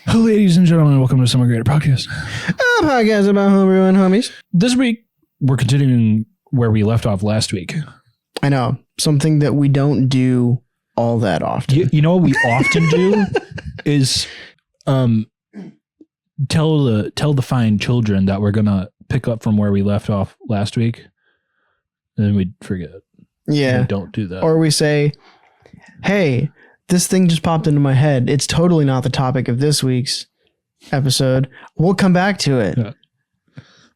Hello, ladies and gentlemen, welcome to Summer Greater Podcast. A podcast about homebrew and homies. This week, we're continuing where we left off last week. I know, something that we don't do all that often. You know what we often do is tell the fine children that we're going to pick up from where we left off last week, and then we'd forget. Yeah. We don't do that. Or we say, hey, this thing just popped into my head. It's totally not the topic of this week's episode. We'll come back to it. Yeah.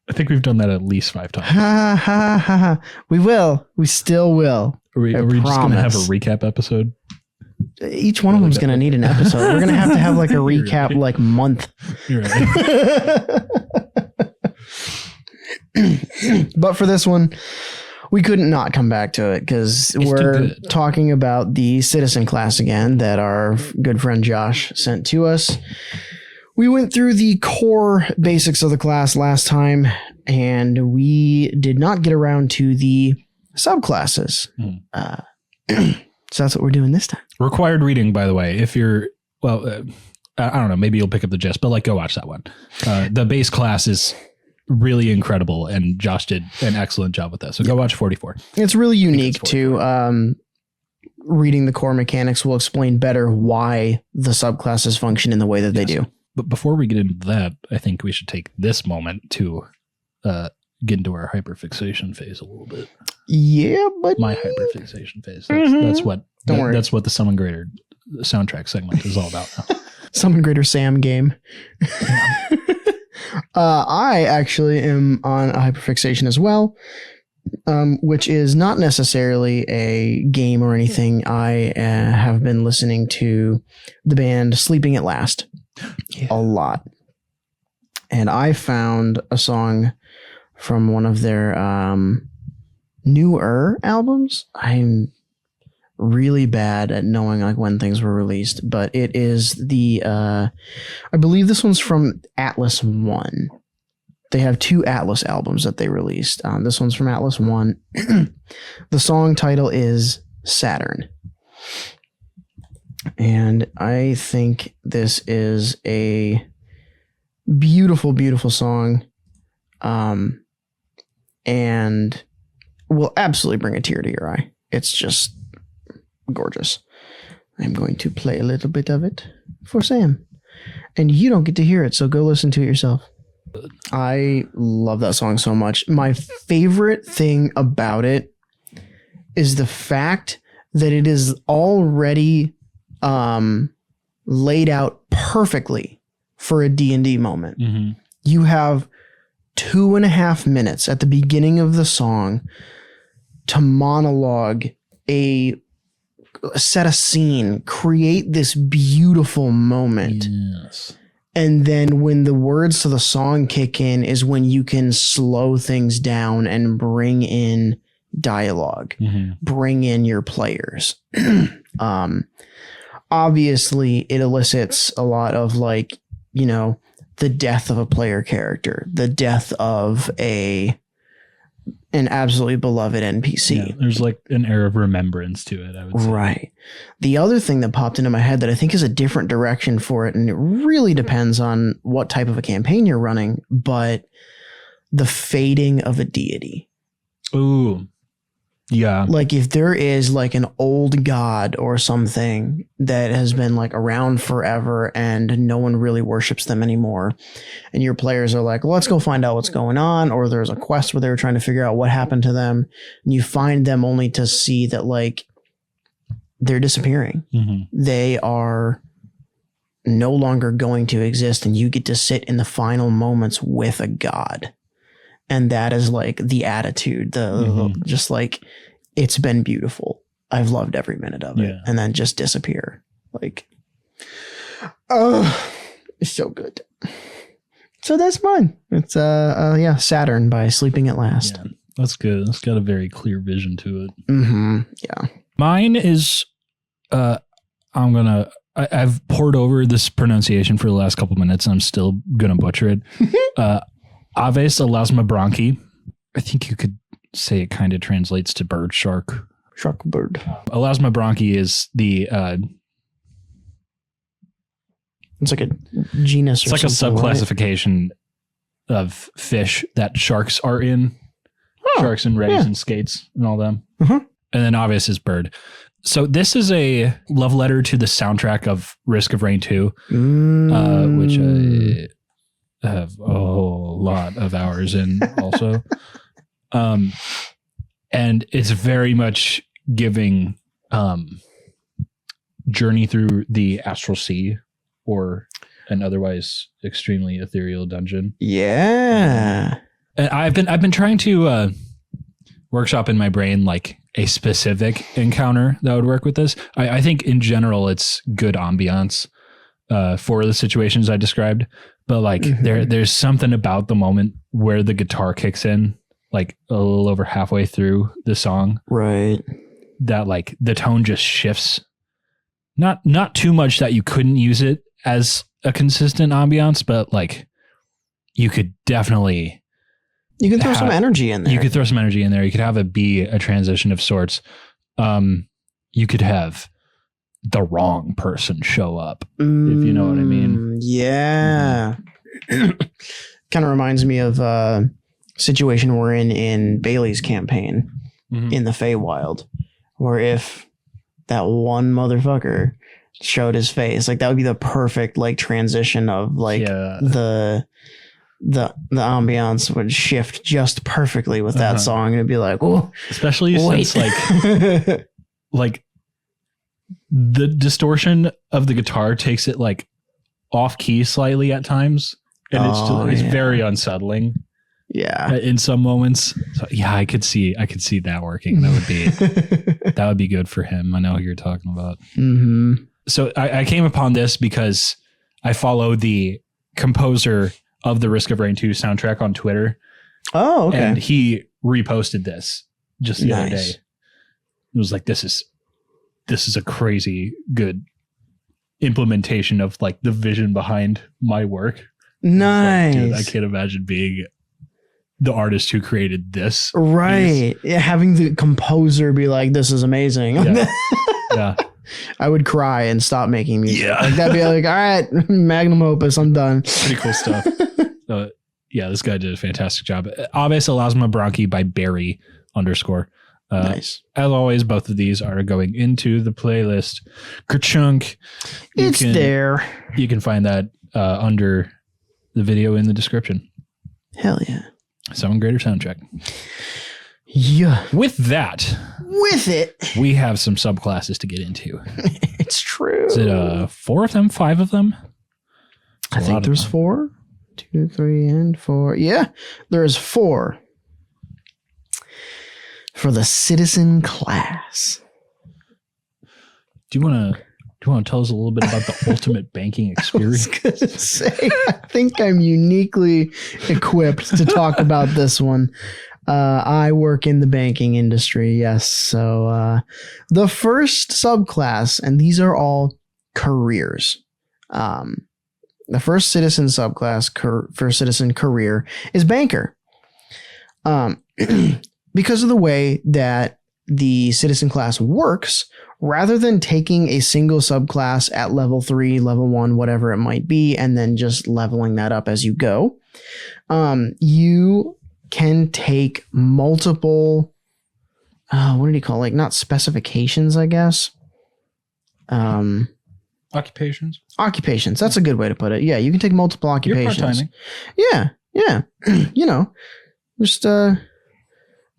I think we've done that at least 5 times. Ha ha ha ha. We will. We still will. Are we just going to have a recap episode? Each one of them's going to need an episode. We're going to have like a recap right. like month. You're right. But for this one, we couldn't not come back to it because we're talking about the citizen class again that our good friend Josh sent to us. We went through the core basics of the class last time, and we did not get around to the subclasses. So that's what we're doing this time. Required reading, by the way. If you're, I don't know, maybe you'll pick up the gist, but like go watch that one. The base class is really incredible, and Josh did an excellent job with that. So go watch 44. It's really unique to reading the core mechanics will explain better why the subclasses function in the way that they do. But before we get into that, I think we should take this moment to get into our hyperfixation phase a little bit. Yeah, but my hyperfixation phase. That's what. Don't worry. That's what the Summon Greater soundtrack segment is all about now. Summon Greater Sam game. I actually am on a hyperfixation as well, which is not necessarily a game or anything. I have been listening to the band Sleeping at Last a lot. And I found a song from one of their newer albums. I'm really bad at knowing like when things were released, but it is the I believe this one's from Atlas 1. They have 2 Atlas albums that they released. This one's from Atlas 1. The song title is Saturn. And I think this is a beautiful, beautiful song. And will absolutely bring a tear to your eye. It's just gorgeous. I'm going to play a little bit of it for Sam. And you don't get to hear it, so go listen to it yourself. I love that song so much. My favorite thing about it is the fact that it is already laid out perfectly for a D&D moment. Mm-hmm. You have 2.5 minutes at the beginning of the song to monologue set a scene, create this beautiful moment. Yes. And then when the words to the song kick in is when you can slow things down and bring in dialogue, bring in your players. Obviously it elicits a lot of like, you know, the death of a player character, the death of an absolutely beloved NPC. Yeah, there's like an air of remembrance to it, I would say. Right. The other thing that popped into my head that I think is a different direction for it, and it really depends on what type of a campaign you're running, but the fading of a deity. Ooh. Yeah. Like if there is like an old god or something that has been like around forever and no one really worships them anymore, and your players are like, well, let's go find out what's going on, or there's a quest where they were trying to figure out what happened to them, and you find them only to see that like they're disappearing. Mm-hmm. They are no longer going to exist, and you get to sit in the final moments with a god. And that is like the attitude, just like, it's been beautiful. I've loved every minute of it. And then just disappear. Like, oh, it's so good. So that's fun. It's, Saturn by Sleeping at Last. Yeah, that's good. It's got a very clear vision to it. Mm-hmm. Yeah. Mine is, I've poured over this pronunciation for the last couple minutes, and I'm still going to butcher it. Aves elasmobranchi. I think you could say it kind of translates to bird shark. Shark bird. Elasmobranchi is the It's like a genus. It's like a subclassification of fish that sharks are in. Oh, sharks and rays and skates and all them. And then obvious is bird. So this is a love letter to the soundtrack of Risk of Rain 2, which I have a whole lot of hours in also. And it's very much giving Journey Through the Astral Sea or an otherwise extremely ethereal dungeon. Yeah. And I've been trying to workshop in my brain like a specific encounter that would work with this. I think in general it's good ambiance for the situations I described, but like there's something about the moment where the guitar kicks in, like a little over halfway through the song, right? That like the tone just shifts, not too much that you couldn't use it as a consistent ambiance, but like you could definitely. You can throw some energy in there. You could throw some energy in there. You could have it be a transition of sorts. You could have the wrong person show up, if you know what I mean. Yeah. Kind of reminds me of a situation we're in Bailey's campaign in the Feywild, where if that one motherfucker showed his face, like that would be the perfect like transition of like the ambiance would shift just perfectly with that song, and it'd be like, oh, especially since like the distortion of the guitar takes it like off key slightly at times, and it's very unsettling. Yeah, in some moments. So yeah, I could see that working. That would be good for him. I know who you're talking about. So I came upon this because I follow the composer of the Risk of Rain 2 soundtrack on Twitter. Oh, okay. And he reposted this just the other day. It was like, this is a crazy good implementation of like the vision behind my work. Nice. Like, dude, I can't imagine being the artist who created this. Right. Yeah, having the composer be like, this is amazing. Yeah. I would cry and stop making music. Yeah. Like that'd be like, all right, magnum opus, I'm done. Pretty cool stuff. Yeah, this guy did a fantastic job. Aves Elasma Bronchi by Barry _ nice. As always, both of these are going into the playlist. Kerchunk. It's there. You can find that under the video in the description. Hell yeah. Summon Greater soundtrack. Yeah. With it, we have some subclasses to get into. It's true. Is it 4 of them, 5 of them? I think there's 4. 2, 3, and 4. Yeah, there's 4 for the citizen class. Do you want to tell us a little bit about the ultimate banking experience? I was gonna say, I think I'm uniquely equipped to talk about this one. I work in the banking industry, yes. So the first subclass, and these are all careers. The first citizen subclass for citizen career is banker. Because of the way that the citizen class works, rather than taking a single subclass at level 3, level 1, whatever it might be, and then just leveling that up as you go, you can take multiple, what did he call it? Like, not specifications, I guess. Occupations. That's a good way to put it. Yeah, you can take multiple occupations. Yeah. You know, just 2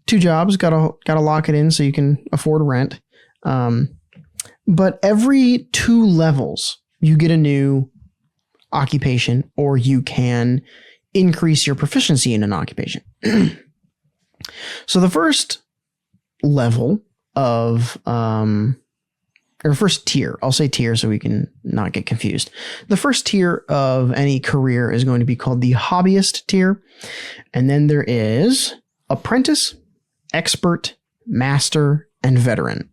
jobs. Gotta lock it in so you can afford rent. But every 2 levels, you get a new occupation, or you can increase your proficiency in an occupation. So the first level of, or first tier, I'll say tier so we can not get confused. The first tier of any career is going to be called the hobbyist tier. And then there is apprentice, expert, master, and veteran.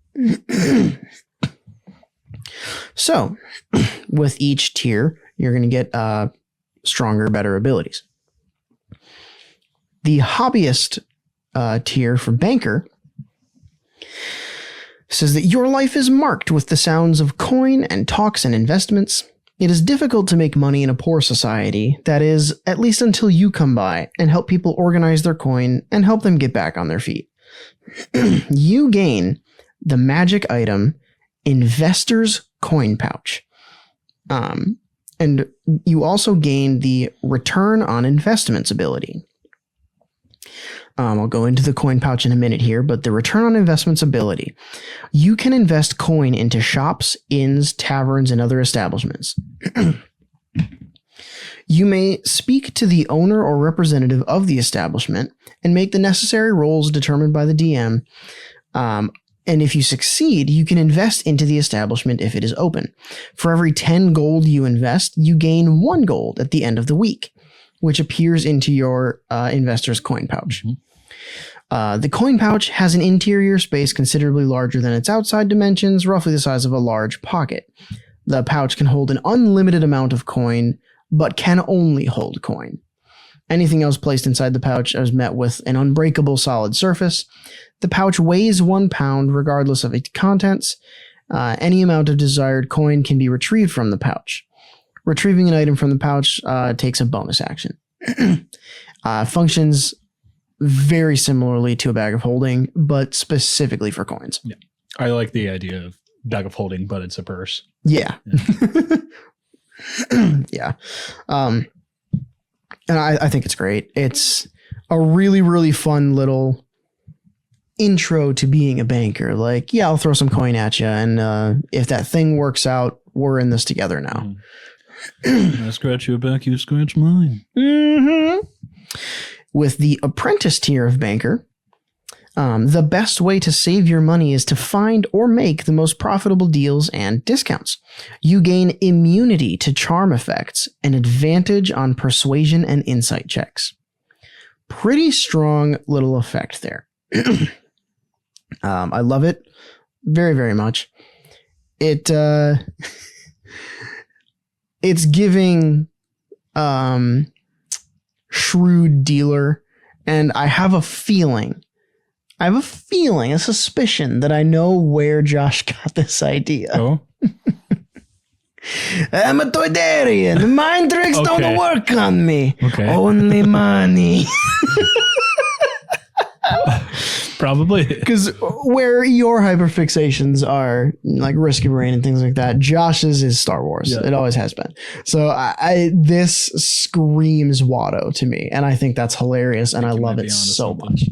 So with each tier, you're going to get stronger, better abilities. The hobbyist tier for banker says that your life is marked with the sounds of coin and talks and investments. It is difficult to make money in a poor society, that is, at least until you come by and help people organize their coin and help them get back on their feet. You gain the magic item Investor's Coin Pouch. And you also gain the Return on Investments ability. I'll go into the coin pouch in a minute here, but the Return on Investments ability. You can invest coin into shops, inns, taverns, and other establishments. You may speak to the owner or representative of the establishment and make the necessary rolls determined by the DM. And if you succeed, you can invest into the establishment if it is open. For every 10 gold you invest, you gain 1 gold at the end of the week, which appears into your investor's coin pouch. The coin pouch has an interior space considerably larger than its outside dimensions, roughly the size of a large pocket. The pouch can hold an unlimited amount of coin, but can only hold coin. Anything else placed inside the pouch is met with an unbreakable solid surface. The pouch weighs 1 pound regardless of its contents. Any amount of desired coin can be retrieved from the pouch. Retrieving an item from the pouch takes a bonus action. Functions very similarly to a bag of holding, but specifically for coins. Yeah. I like the idea of bag of holding, but it's a purse. Yeah. Yeah. And I think it's great. It's a really, really fun little intro to being a banker. Like, yeah, I'll throw some coin at you, and if that thing works out, we're in this together now. I scratch your back, you scratch mine. Mm-hmm. With the apprentice tier of banker, the best way to save your money is to find or make the most profitable deals and discounts. You gain immunity to charm effects and advantage on persuasion and insight checks. Pretty strong little effect there. I love it very, very much. It's giving shrewd dealer, and I have a suspicion that I know where Josh got this idea. Oh, I'm a Toydarian. Mind tricks don't work on me. Okay. Only money. probably. Because where your hyperfixations are, like Risk of Rain and things like that, Josh's is Star Wars. Yeah. It always has been. So this screams Watto to me, and I think that's hilarious, and I love it so much.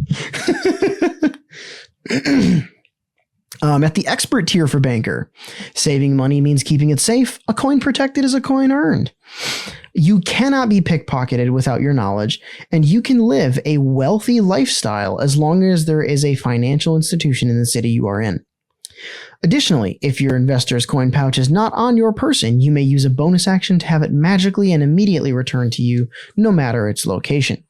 At the expert tier for banker, saving money means keeping it safe. A coin protected is a coin earned. You cannot be pickpocketed without your knowledge, and you can live a wealthy lifestyle as long as there is a financial institution in the city you are in. Additionally, if your investor's coin pouch is not on your person, you may use a bonus action to have it magically and immediately returned to you, no matter its location.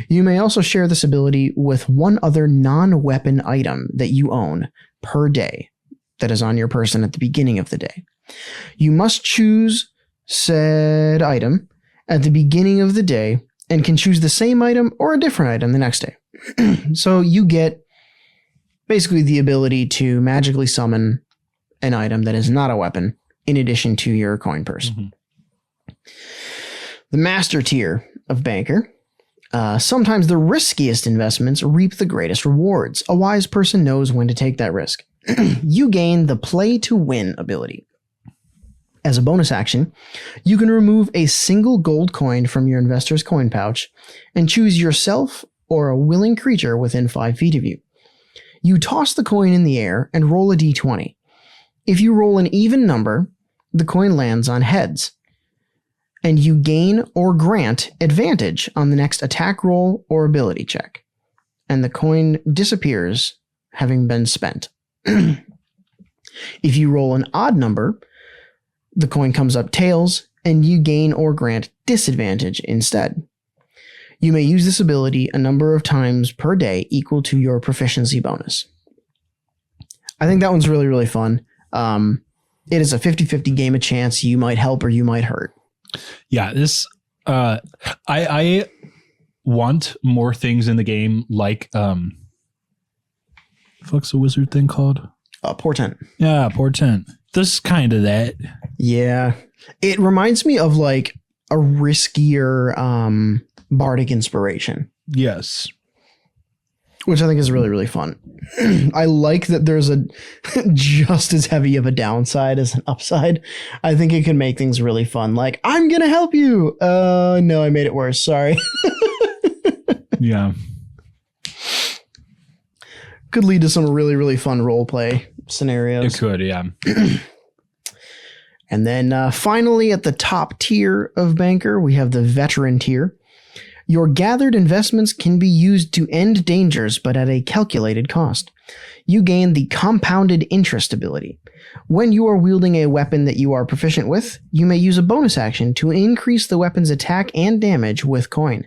You may also share this ability with one other non-weapon item that you own per day that is on your person at the beginning of the day. You must choose said item at the beginning of the day and can choose the same item or a different item the next day. So you get basically the ability to magically summon an item that is not a weapon in addition to your coin purse. Mm-hmm. The master tier of banker. Sometimes the riskiest investments reap the greatest rewards. A wise person knows when to take that risk. You gain the play to win ability. As a bonus action, you can remove a single gold coin from your investor's coin pouch and choose yourself or a willing creature within 5 feet of you. You toss the coin in the air and roll a d20. If you roll an even number, the coin lands on heads, and you gain or grant advantage on the next attack roll or ability check, and the coin disappears having been spent. If you roll an odd number, the coin comes up tails, and you gain or grant disadvantage instead. You may use this ability a number of times per day equal to your proficiency bonus. I think that one's really, really fun. It is a 50-50 game of chance. You might help or you might hurt. Yeah, this I want more things in the game like what's the wizard thing called? Portent. Yeah, Portent. This is kind of that. Yeah. It reminds me of like a riskier bardic inspiration. Yes. Which I think is really, really fun. I like that there's a just as heavy of a downside as an upside. I think it can make things really fun. Like, I'm going to help you. No, I made it worse. Sorry. Yeah. Could lead to some really, really fun role play scenarios. It could, yeah. And then finally, at the top tier of banker, we have the veteran tier. Your gathered investments can be used to end dangers, but at a calculated cost. You gain the compounded interest ability. When you are wielding a weapon that you are proficient with, you may use a bonus action to increase the weapon's attack and damage with coin.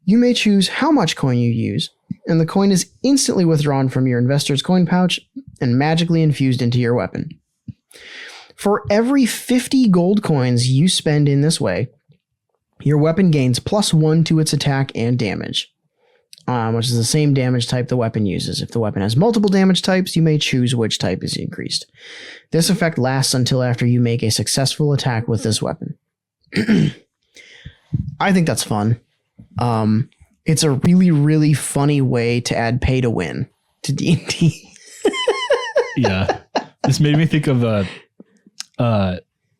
You may choose how much coin you use, and the coin is instantly withdrawn from your investor's coin pouch and magically infused into your weapon. For every 50 gold coins you spend in this way, your weapon gains +1 to its attack and damage, which is the same damage type the weapon uses. If the weapon has multiple damage types, you may choose which type is increased. This effect lasts until after you make a successful attack with this weapon. I think that's fun. It's a really, really funny way to add pay to win to D&D. Yeah. This made me think of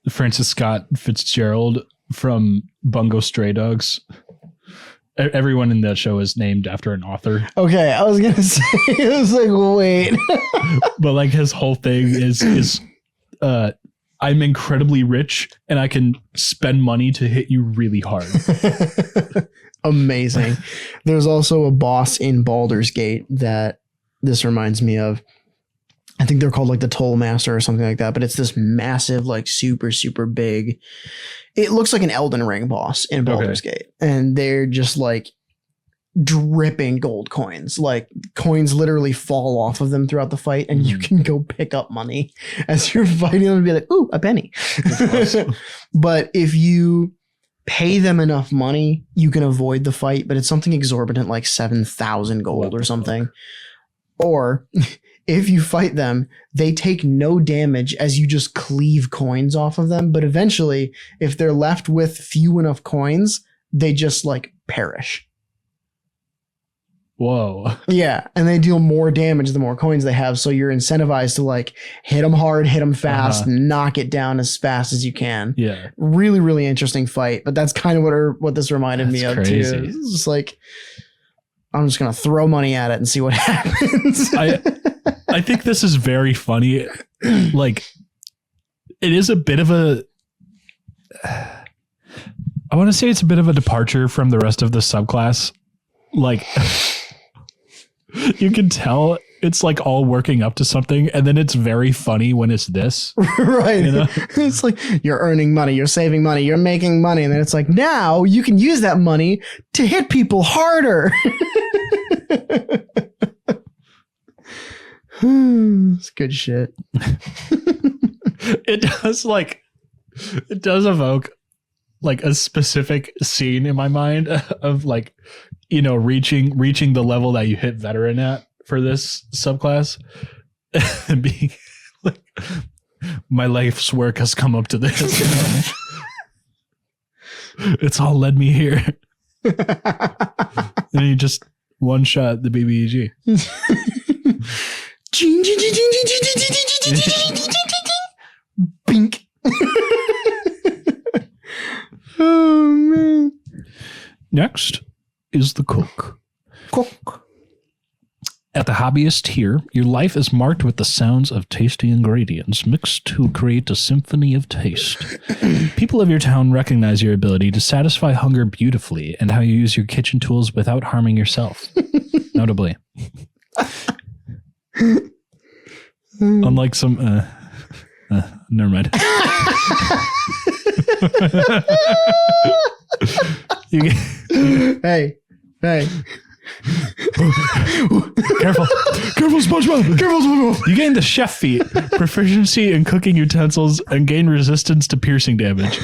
Francis Scott Fitzgerald from Bungo Stray Dogs. Everyone in that show is named after an author. Okay, I was going to say, it was like, wait. But like his whole thing is I'm incredibly rich and I can spend money to hit you really hard. Amazing. There's also a boss in Baldur's Gate that this reminds me of. I think they're called like the Toll Master or something like that, but it's this massive, like super, super big. It looks like an Elden Ring boss in Baldur's Gate. And they're just like dripping gold coins. Like coins literally fall off of them throughout the fight, and you can go pick up money as you're fighting them and be like, ooh, a penny. But if you pay them enough money, you can avoid the fight, but it's something exorbitant like 7,000 gold or something. Or if you fight them, they take no damage as you just cleave coins off of them. But eventually, if they're left with few enough coins, they just like perish. Whoa. Yeah. And they deal more damage the more coins they have. So you're incentivized to like hit them hard, hit them fast, knock it down as fast as you can. Yeah. Really, really interesting fight. But that's kind of what this reminded me of too. It's just like, I'm just going to throw money at it and see what happens. I think this is very funny. Like, it is a bit of a... I want to say it's a bit of a departure from the rest of the subclass. Like, you can tell it's like all working up to something, and then it's very funny when it's this. Right. You know? It's like, you're earning money, you're saving money, you're making money, and then it's like, now you can use that money to hit people harder. It's good shit. It does evoke like a specific scene in my mind of like, you know, reaching the level that you hit veteran at for this subclass and being like, my life's work has come up to this. It's all led me here. And you just one shot the BBEG. Bink. Oh man. Next is the cook. Cook. At the hobbyist tier, your life is marked with the sounds of tasty ingredients mixed to create a symphony of taste. People of your town recognize your ability to satisfy hunger beautifully and how you use your kitchen tools without harming yourself. Notably. Unlike some... never mind. Hey. Careful, SpongeBob. You gain the chef feat, proficiency in cooking utensils, and gain resistance to piercing damage.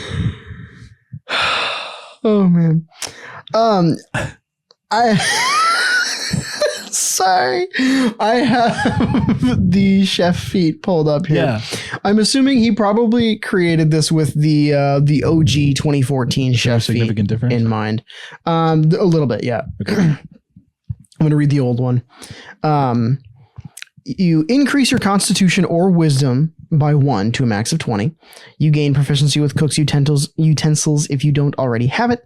Oh man, Sorry. I have the chef feat pulled up here. Yeah. I'm assuming he probably created this with the OG 2014 chef feat significant difference in mind. A little bit, yeah. Okay. I'm going to read the old one. You increase your constitution or wisdom by 1 to a max of 20. You gain proficiency with cook's utensils if you don't already have it.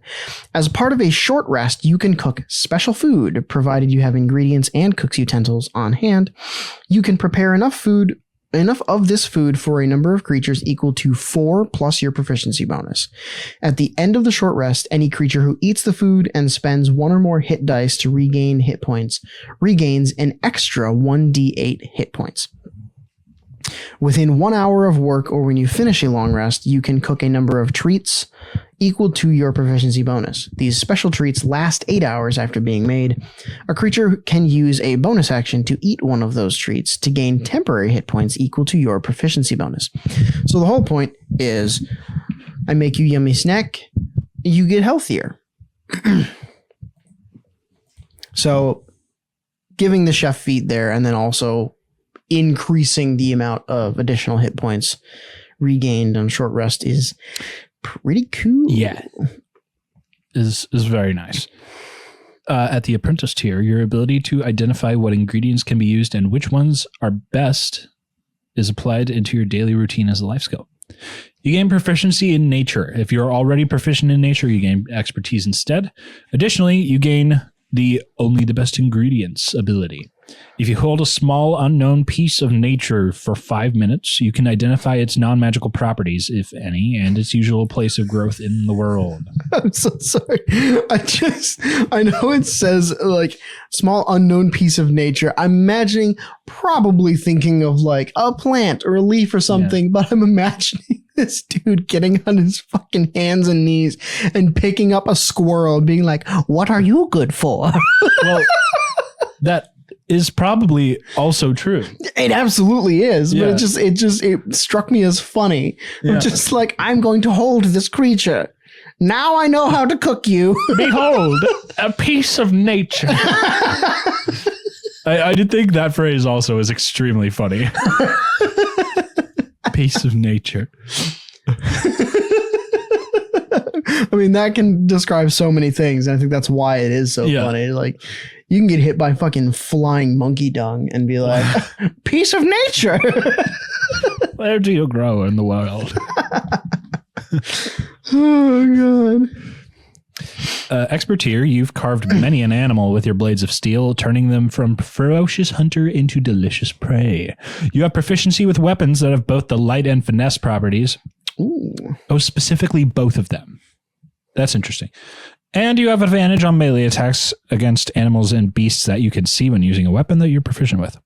As part of a short rest, you can cook special food, provided you have ingredients and cook's utensils on hand. You can prepare enough of this food for a number of creatures equal to 4 plus your proficiency bonus. At the end of the short rest, any creature who eats the food and spends 1 or more hit dice to regain hit points regains an extra 1d8 hit points. Within 1 hour of work or when you finish a long rest, you can cook a number of treats equal to your proficiency bonus. These special treats last 8 hours after being made. A creature can use a bonus action to eat one of those treats to gain temporary hit points equal to your proficiency bonus. So the whole point is, I make you yummy snack, you get healthier. So giving the chef feat there, and then also increasing the amount of additional hit points regained on short rest is pretty cool. Yeah. Is very nice. At the apprentice tier, your ability to identify what ingredients can be used and which ones are best is applied into your daily routine as a life skill. You gain proficiency in nature. If you're already proficient in nature, you gain expertise instead. Additionally, you gain the only the best ingredients ability. If you hold a small unknown piece of nature for 5 minutes, you can identify its non-magical properties, if any, and its usual place of growth in the world. I'm so sorry. I know it says like small unknown piece of nature. I'm imagining probably thinking of like a plant or a leaf or something, but I'm imagining this dude getting on his fucking hands and knees and picking up a squirrel, being like, "What are you good for?" Well, that is probably also true. It absolutely is, Yeah. but it struck me as funny. Yeah. I'm just like, I'm going to hold this creature. Now I know how to cook you. Behold, a piece of nature. I did think that phrase also is extremely funny. Piece of nature. I mean, that can describe so many things. And I think that's why it is so funny. Like, you can get hit by fucking flying monkey dung and be like, piece of nature. Where do you grow in the world? Oh, God. Expert tier, you've carved many an animal with your blades of steel, turning them from ferocious hunter into delicious prey. You have proficiency with weapons that have both the light and finesse properties. Ooh. Oh, specifically both of them. That's interesting. And you have advantage on melee attacks against animals and beasts that you can see when using a weapon that you're proficient with.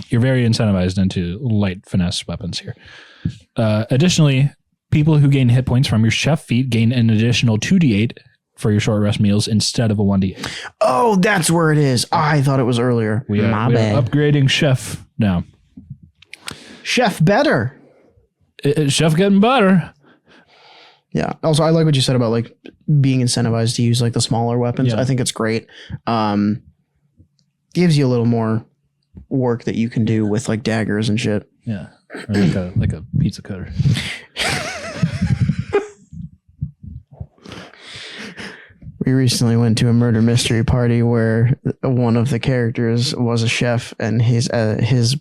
You're very incentivized into light finesse weapons here. Additionally, people who gain hit points from your chef feat gain an additional 2d8 for your short rest meals instead of a 1d8. Oh, that's where it is. I thought it was earlier. We are upgrading chef now. Chef better. Chef getting better. Yeah. Also, I like what you said about like being incentivized to use like the smaller weapons. Yeah. I think it's great. Gives you a little more work that you can do with like daggers and shit. Yeah. Or like a pizza cutter. We recently went to a murder mystery party where one of the characters was a chef, and his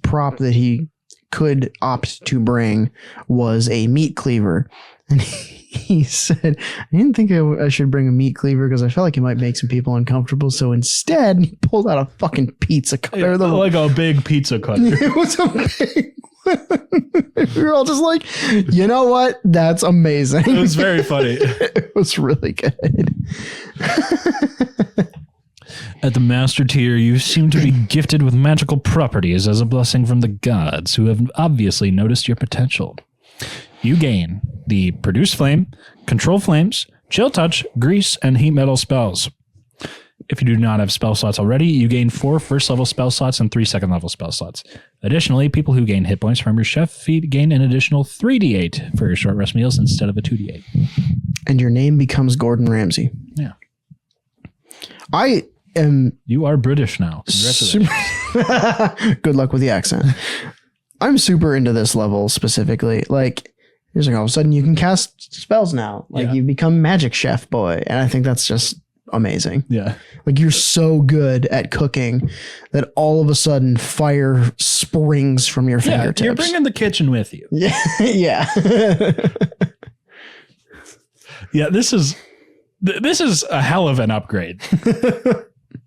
prop that he could opt to bring was a meat cleaver. And he said, I didn't think I should bring a meat cleaver because I felt like it might make some people uncomfortable. So instead, he pulled out a fucking pizza cutter. Like a big pizza cutter. It was a big one. We were all just like, you know what? That's amazing. It was very funny. It was really good. At the master tier, you seem to be gifted with magical properties as a blessing from the gods, who have obviously noticed your potential. You gain the Produce Flame, Control Flames, Chill Touch, Grease, and Heat Metal spells. If you do not have spell slots already, you gain 4 first-level spell slots and 3 second-level spell slots. Additionally, people who gain hit points from your chef feat gain an additional 3d8 for your short rest meals instead of a 2d8. And your name becomes Gordon Ramsay. Yeah. I am You are British now. good luck with the accent. I'm super into this level specifically. Like, here's like all of a sudden you can cast spells now. Like you become magic chef boy. And I think that's just amazing. Yeah. Like you're so good at cooking that all of a sudden fire springs from your fingertips. You're bringing the kitchen with you. Yeah. Yeah. Yeah. This is a hell of an upgrade to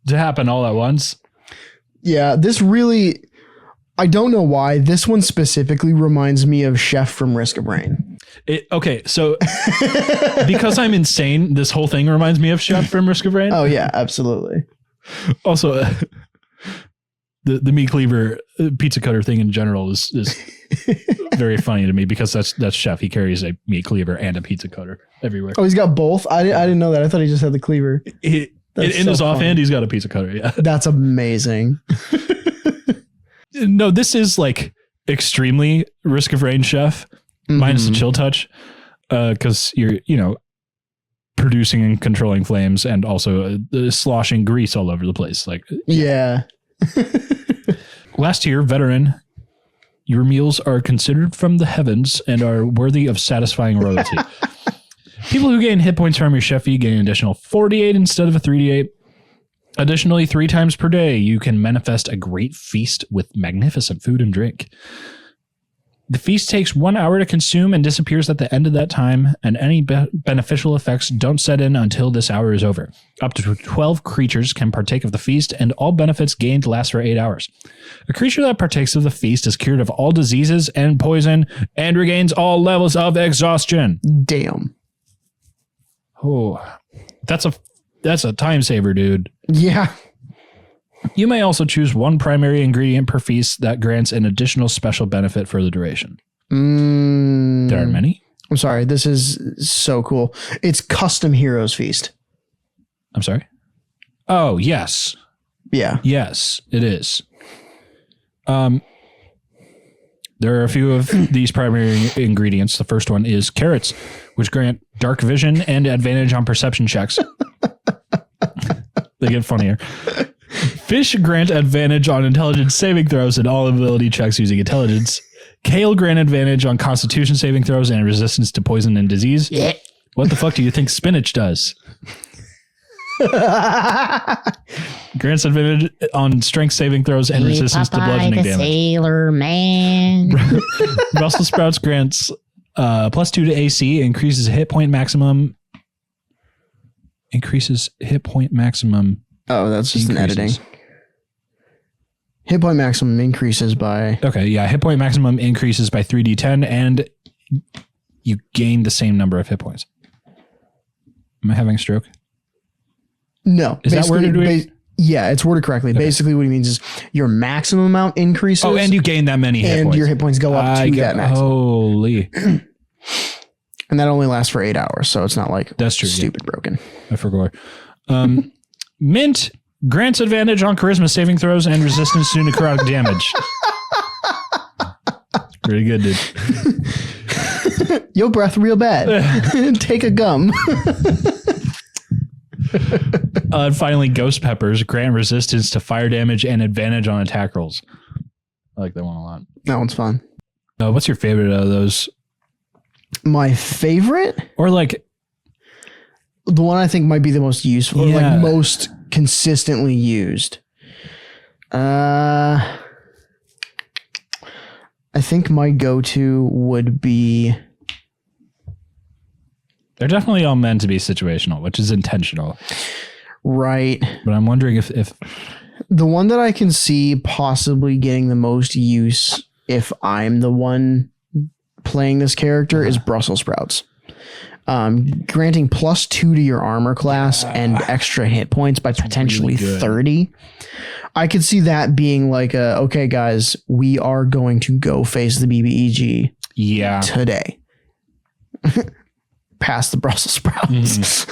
happen all at once. Yeah. This really, I don't know why. This one specifically reminds me of Chef from Risk of Rain. Okay, so because I'm insane, this whole thing reminds me of Chef from Risk of Rain. Oh yeah, absolutely. Also, the meat cleaver pizza cutter thing in general is very funny to me because that's Chef. He carries a meat cleaver and a pizza cutter everywhere. Oh, he's got both? I didn't know that. I thought he just had the cleaver. In his offhand, he's got a pizza cutter. Yeah, that's amazing. No, this is like extremely Risk of Rain Chef. Minus the chill touch, because you're, producing and controlling flames and also sloshing grease all over the place. Like, yeah. Last tier, veteran. Your meals are considered from the heavens and are worthy of satisfying royalty. People who gain hit points from your chef gain an additional 48 instead of a 3d8. Additionally, 3 times per day, you can manifest a great feast with magnificent food and drink. The feast takes 1 hour to consume and disappears at the end of that time, and any beneficial effects don't set in until this hour is over. Up to 12 creatures can partake of the feast, and all benefits gained last for 8 hours. A creature that partakes of the feast is cured of all diseases and poison, and regains all levels of exhaustion. Damn. Oh, that's a time saver, dude. Yeah. You may also choose 1 primary ingredient per feast that grants an additional special benefit for the duration. There are many. I'm sorry. This is so cool. It's Custom Heroes Feast. I'm sorry. Oh, yes. Yeah. Yes, it is. There are a few of these primary ingredients. The first one is carrots, which grant dark vision and advantage on perception checks. They get funnier. Fish grant advantage on intelligence saving throws and all ability checks using intelligence. Kale grant advantage on constitution saving throws and resistance to poison and disease. Yeah. What the fuck do you think spinach does? Grants advantage on strength saving throws and resistance to bludgeoning damage. Sailor man. Brussels sprouts grants +2 to AC, increases hit point maximum. Oh, that's just an editing. Hit point maximum increases by... Okay, yeah. Hit point maximum increases by 3d10, and you gain the same number of hit points. Am I having a stroke? No. Is that worded? Yeah, it's worded correctly. Okay. Basically, what he means is your maximum amount increases. Oh, and you gain that many hit points. And your hit points go up to that maximum. Holy. And that only lasts for 8 hours, so it's not like that's true, stupid broken. I forgot. Mint grants advantage on charisma saving throws and resistance to necrotic damage. Pretty good, dude. Your breath real bad. Take a gum. And finally, ghost peppers grant resistance to fire damage and advantage on attack rolls. I like that one a lot. That one's fun. What's your favorite out of those? My favorite? Or like... The one I think might be the most useful, or like most consistently used. I think my go-to would be... They're definitely all meant to be situational, which is intentional. Right. But I'm wondering if... The one that I can see possibly getting the most use if I'm the one playing this character is Brussels sprouts. Granting +2 to your armor class and extra hit points by potentially really 30. I could see that being like okay, guys, we are going to go face the BBEG today. Past the Brussels sprouts.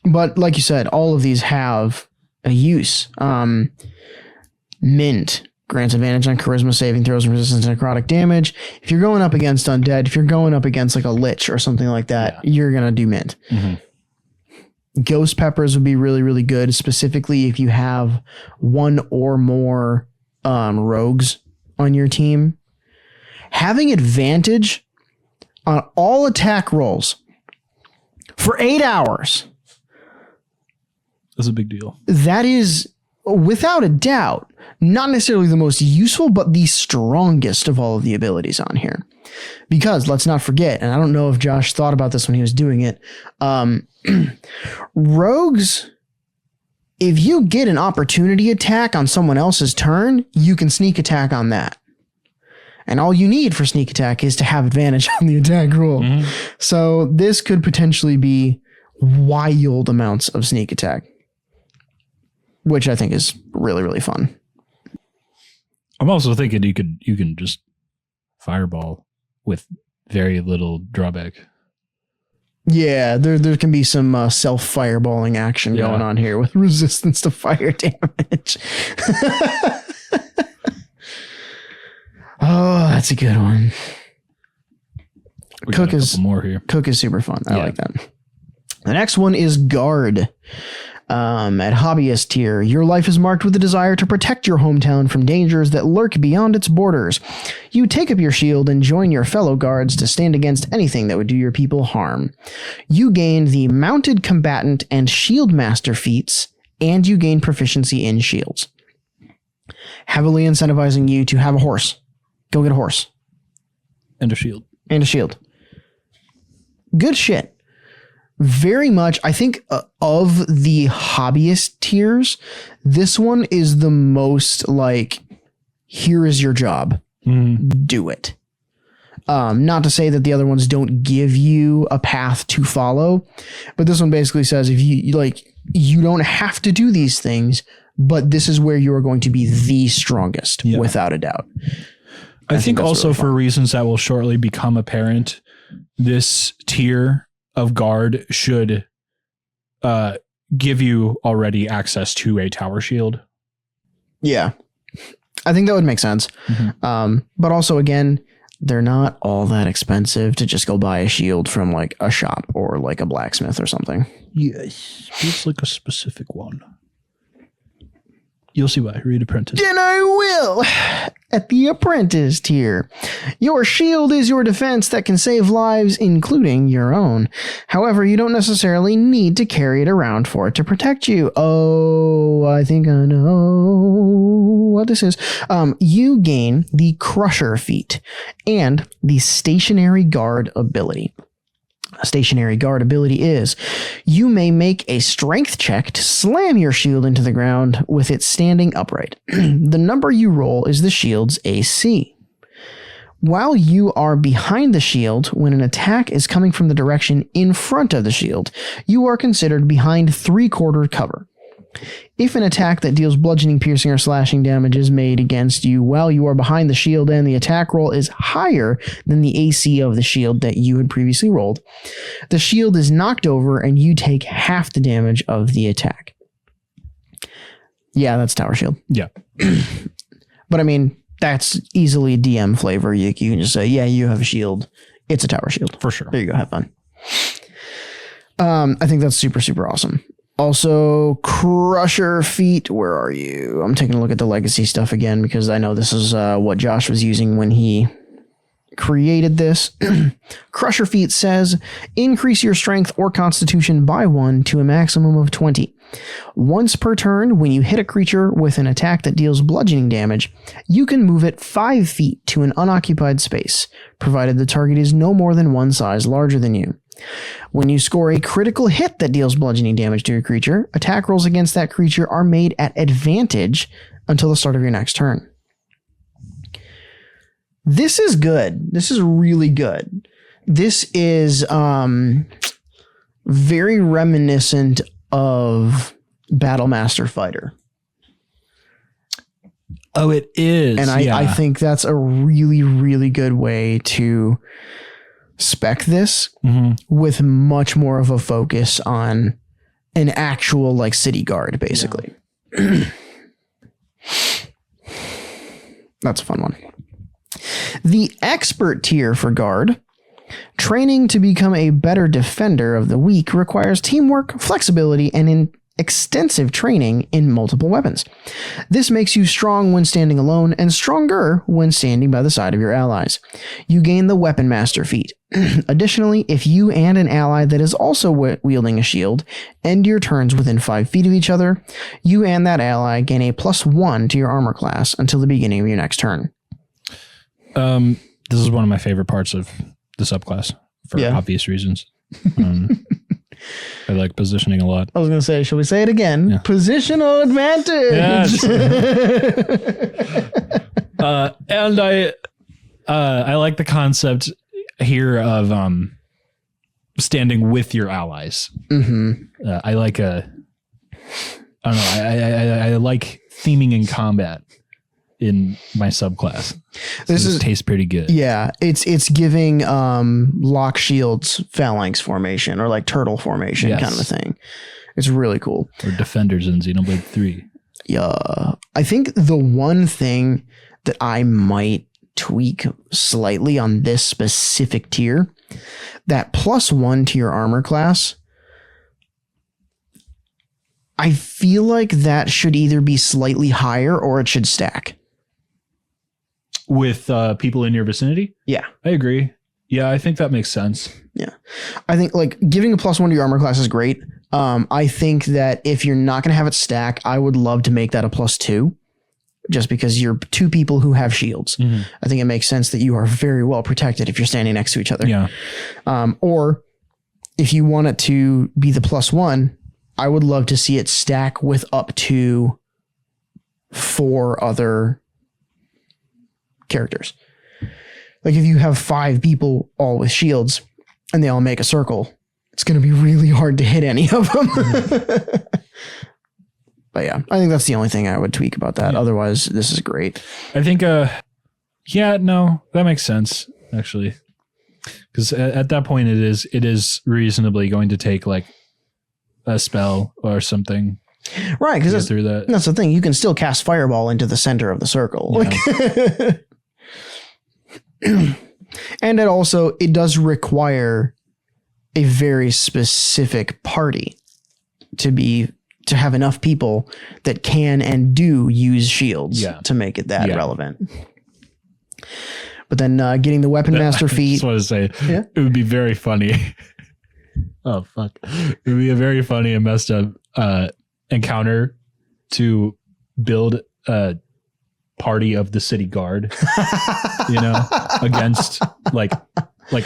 But like you said, all of these have a use. Mint grants advantage on charisma saving throws and resistance to necrotic damage. If you're going up against undead, if you're going up against like a lich or something like that, you're going to do mint. Ghost peppers would be really, really good, specifically if you have one or more rogues on your team. Having advantage on all attack rolls for 8 hours. That's a big deal. That is, without a doubt, not necessarily the most useful, but the strongest of all of the abilities on here. Because let's not forget, and I don't know if Josh thought about this when he was doing it, rogues, if you get an opportunity attack on someone else's turn, you can sneak attack on that. And all you need for sneak attack is to have advantage on the attack roll. Mm-hmm. So this could potentially be wild amounts of sneak attack, which I think is really, really fun. I'm also thinking you can just fireball with very little drawback. Yeah, there can be some self-fireballing action going on here with resistance to fire damage. Oh, that's a good one. Cook is more here. Cook is super fun. I like that. The next one is Guard. At hobbyist tier, your life is marked with a desire to protect your hometown from dangers that lurk beyond its borders. You take up your shield and join your fellow guards to stand against anything that would do your people harm. You gain the Mounted Combatant and Shield Master feats, and you gain proficiency in shields. Heavily incentivizing you to have a horse. Go get a horse. And a shield. And a shield. Good shit. Very much, I think, of the hobbyist tiers, this one is the most like, here is your job. Do it. Not to say that the other ones don't give you a path to follow, but this one basically says if you don't have to do these things, but this is where you are going to be the strongest, without a doubt. I think also really for reasons that will shortly become apparent, this tier of guard should give you already access to a tower shield. Yeah, I think that would make sense. Mm-hmm. But also, again, they're not all that expensive to just go buy a shield from like a shop or like a blacksmith or something. Yes, it's like a specific one. You'll see why. Read Apprentice. Then I will. At the Apprentice tier, your shield is your defense that can save lives, including your own. However, you don't necessarily need to carry it around for it to protect you. Oh, I think I know what this is. You gain the Crusher feat and the Stationary Guard ability. A stationary guard ability is you may make a strength check to slam your shield into the ground with it standing upright. The number you roll is the shield's AC. While you are behind the shield, when an attack is coming from the direction in front of the shield, you are considered behind 3/4 cover. If an attack that deals bludgeoning, piercing, or slashing damage is made against you while you are behind the shield and the attack roll is higher than the AC of the shield that you had previously rolled, the shield is knocked over and you take half the damage of the attack. Yeah, that's tower shield. Yeah. But I mean, that's easily DM flavor. You can just say, yeah, you have a shield. It's a tower shield. For sure. There you go. Have fun. I think that's super, super awesome. Also, Crusher feat. Where are you? I'm taking a look at the legacy stuff again because I know this is what Josh was using when he created this. Crusher feat says, increase your strength or constitution by 1 to a maximum of 20. Once per turn, when you hit a creature with an attack that deals bludgeoning damage, you can move it 5 feet to an unoccupied space, provided the target is no more than one size larger than you. When you score a critical hit that deals bludgeoning damage to a creature, attack rolls against that creature are made at advantage until the start of your next turn. This is good. This is really good. This is very reminiscent of Battlemaster Fighter. Oh, it is. And I think that's a really, really good way to spec this with much more of a focus on an actual like city guard, basically. Yeah. That's a fun one. The expert tier for guard Training to become a better defender of the weak requires teamwork, flexibility, and extensive training in multiple weapons. This makes you strong when standing alone and stronger when standing by the side of your allies. You gain the Weapon Master feat. Additionally, if you and an ally that is also wielding a shield end your turns within 5 feet of each other, you and that ally gain a +1 to your armor class until the beginning of your next turn. This is one of my favorite parts of the subclass for obvious reasons. I like positioning a lot. I was going to say, shall we say it again? Yeah. Positional advantage. Yes. And I like the concept here of standing with your allies. Mm-hmm. I like I don't know. I like theming in combat in my subclass. This tastes pretty good. Yeah, it's giving lock shields phalanx formation or like turtle formation kind of a thing. It's really cool. Or defenders in Xenoblade 3. Yeah, I think the one thing that I might tweak slightly on this specific tier, that +1 to your armor class, I feel like that should either be slightly higher or it should stack. With people in your vicinity? Yeah. I agree. Yeah, I think that makes sense. Yeah. I think like giving a +1 to your armor class is great. I think that if you're not going to have it stack, I would love to make that a +2 just because you're 2 people who have shields. Mm-hmm. I think it makes sense that you are very well protected if you're standing next to each other. Yeah. Or if you want it to be the +1, I would love to see it stack with up to 4 other characters. Like if you have 5 people all with shields and they all make a circle, it's going to be really hard to hit any of them. But yeah, I think that's the only thing I would tweak about that. Yeah. Otherwise, this is great. I think, that makes sense actually. Because at that point it is reasonably going to take like a spell or something. Right, because that's the thing. You can still cast Fireball into the center of the circle. Yeah. And it does require a very specific party to have enough people that can and do use shields to make it that relevant. But then getting the Weapon Master feat. I just want to say, it would be very funny. Oh, fuck. It would be a very funny and messed up encounter to build a party of the city guard, against like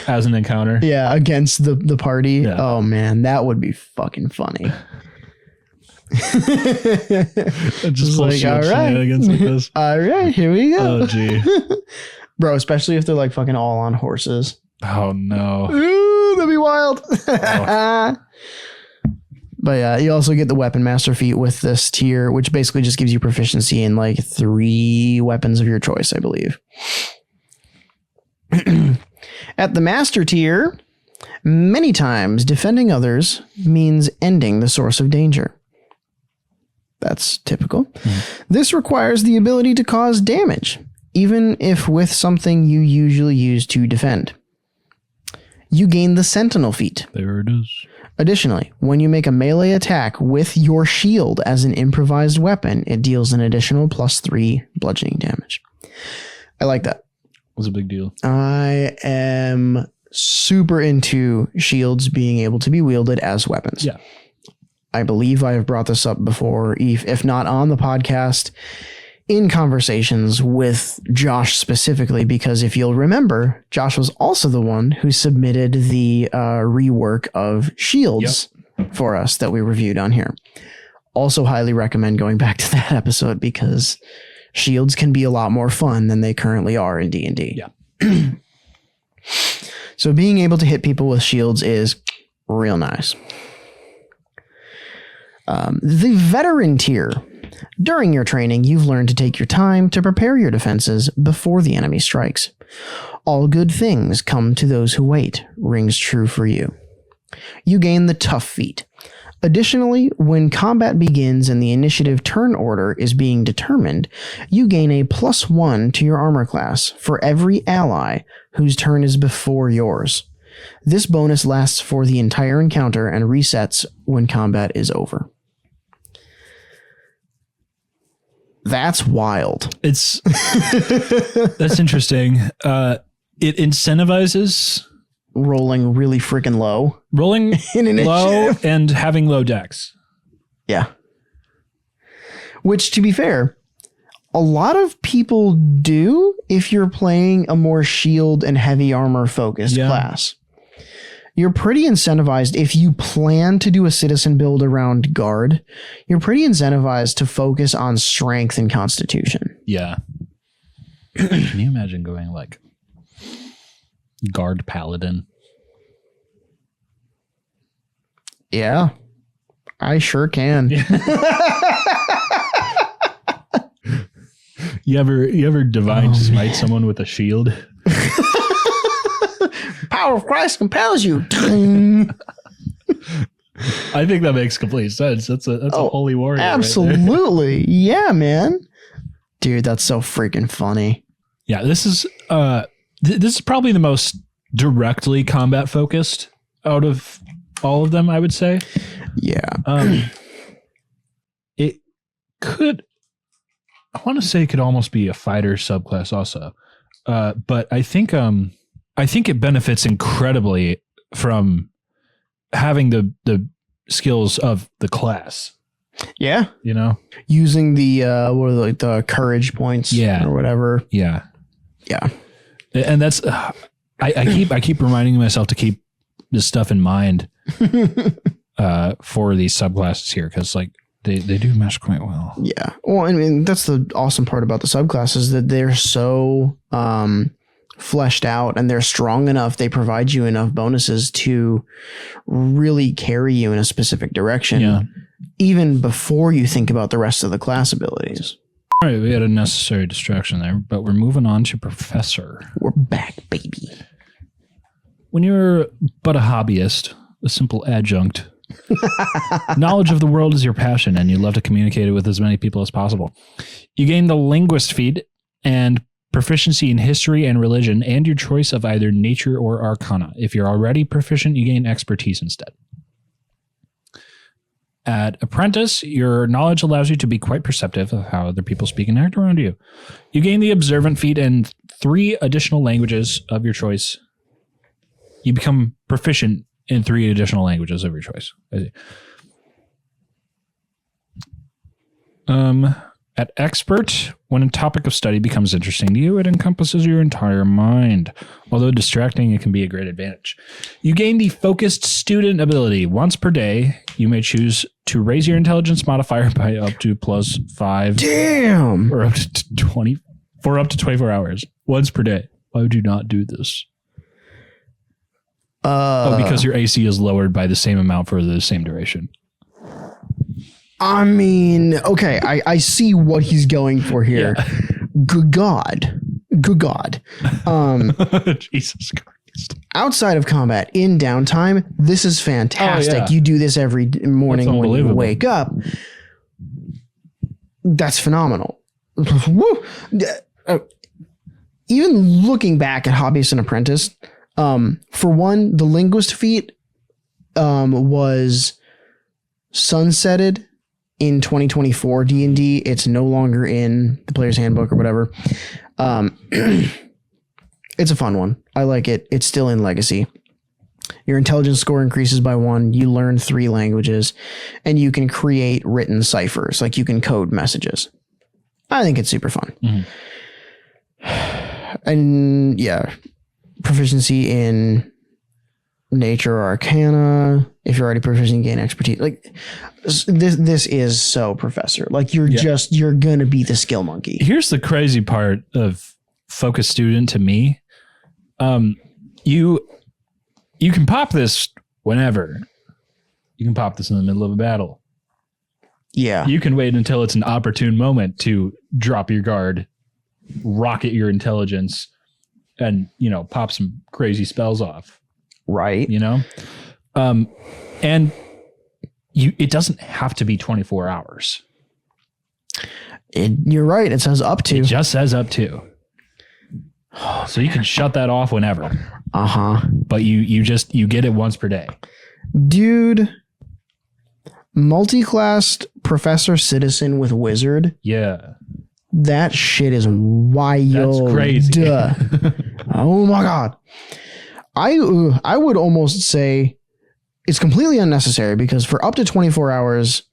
as an encounter. Yeah, against the party. Yeah. Oh, man, that would be fucking funny. Just like, all right. Like this. All right, here we go. Oh, gee. Bro, especially if they're like fucking all on horses. Oh, no. Ooh, that'd be wild. Oh. But yeah, you also get the Weapon Master feat with this tier, which basically just gives you proficiency in like 3 weapons of your choice, I believe. At the Master tier, many times defending others means ending the source of danger. That's typical. This requires the ability to cause damage, even if with something you usually use to defend. You gain the Sentinel feat. There it is. Additionally, when you make a melee attack with your shield as an improvised weapon, it deals an additional +3 bludgeoning damage. I like that. Was a big deal. I am super into shields being able to be wielded as weapons. Yeah. I believe I have brought this up before, if not on the podcast, in conversations with Josh specifically, because if you'll remember, Josh was also the one who submitted the rework of shields for us that we reviewed on here. Also highly recommend going back to that episode because shields can be a lot more fun than they currently are in D&D. Yeah. So being able to hit people with shields is real nice. The Veteran tier. During your training, you've learned to take your time to prepare your defenses before the enemy strikes. All good things come to those who wait rings true for you. You gain the Tough feat. Additionally, when combat begins and the initiative turn order is being determined, you gain a +1 to your armor class for every ally whose turn is before yours. This bonus lasts for the entire encounter and resets when combat is over. That's wild. That's interesting. It incentivizes Rolling really freaking low. rolling In initiative. low and having low decks. Yeah. Which, to be fair, a lot of people do if you're playing a more shield and heavy armor focused class. You're pretty incentivized if you plan to do a citizen build around guard. You're pretty incentivized to focus on strength and constitution. Yeah. Can you imagine going like guard paladin? Yeah, I sure can. You ever divine smite someone with a shield? Power of Christ compels you. I think that makes complete sense. That's a holy warrior. Absolutely. Right, yeah, man. Dude, that's so freaking funny. Yeah, this is this is probably the most directly combat focused out of all of them, I would say. Yeah. It could, I want to say it could almost be a fighter subclass also. But I think it benefits incredibly from having the skills of the class. Yeah. You know? Using the what are the courage points or whatever. Yeah. Yeah. And that's I keep reminding myself to keep this stuff in mind for these subclasses here, because like they do mesh quite well. Yeah. Well, I mean, that's the awesome part about the subclasses, that they're so fleshed out and they're strong enough. They provide you enough bonuses to really carry you in a specific direction, even before you think about the rest of the class abilities. All right, we had a necessary distraction there, but we're moving on to Professor. We're back, baby. When you're but a hobbyist, a simple adjunct, knowledge of the world is your passion, and you love to communicate it with as many people as possible. You gain the linguist feat and proficiency in history and religion, and your choice of either nature or arcana. If you're already proficient, you gain expertise instead. At Apprentice, your knowledge allows you to be quite perceptive of how other people speak and act around you. You gain the observant feat and 3 additional languages of your choice. You become proficient in 3 additional languages of your choice. At Expert, when a topic of study becomes interesting to you, it encompasses your entire mind. Although distracting, it can be a great advantage. You gain the Focused Student ability. Once per day, you may choose to raise your intelligence modifier by up to +5. Damn! Or up to 20 for up to 24 hours. Once per day. Why would you not do this? Because your AC is lowered by the same amount for the same duration. I mean, okay, I see what he's going for here. Yeah. Good God. Jesus Christ. Outside of combat, in downtime, this is fantastic. You do this every morning when you wake up. That's phenomenal. Even looking back at Hobbyist and Apprentice, for one, the linguist feat was sunsetted in 2024 D&D. It's no longer in the player's handbook or whatever. It's a fun one. I like it. It's still in Legacy. Your intelligence score increases by 1. You learn 3 languages, and you can create written ciphers. Like, you can code messages. I think it's super fun. Mm-hmm. And yeah, proficiency in nature or arcana. If you're already proficient, you gain expertise. Like, this is so Professor. Like, you're gonna be the skill monkey. Here's the crazy part of Focus Student to me. You can pop this whenever. You can pop this in the middle of a battle. Yeah. You can wait until it's an opportune moment to drop your guard, rocket your intelligence, and, pop some crazy spells off. Right. And it doesn't have to be 24 hours. You're right. It says up to. It just says up to. So you can shut that off whenever. But you get it once per day. Dude, multi-classed Professor Citizen with Wizard. Yeah. That shit is wild. That's crazy. Oh my God. I would almost say it's completely unnecessary because for up to 24 hours,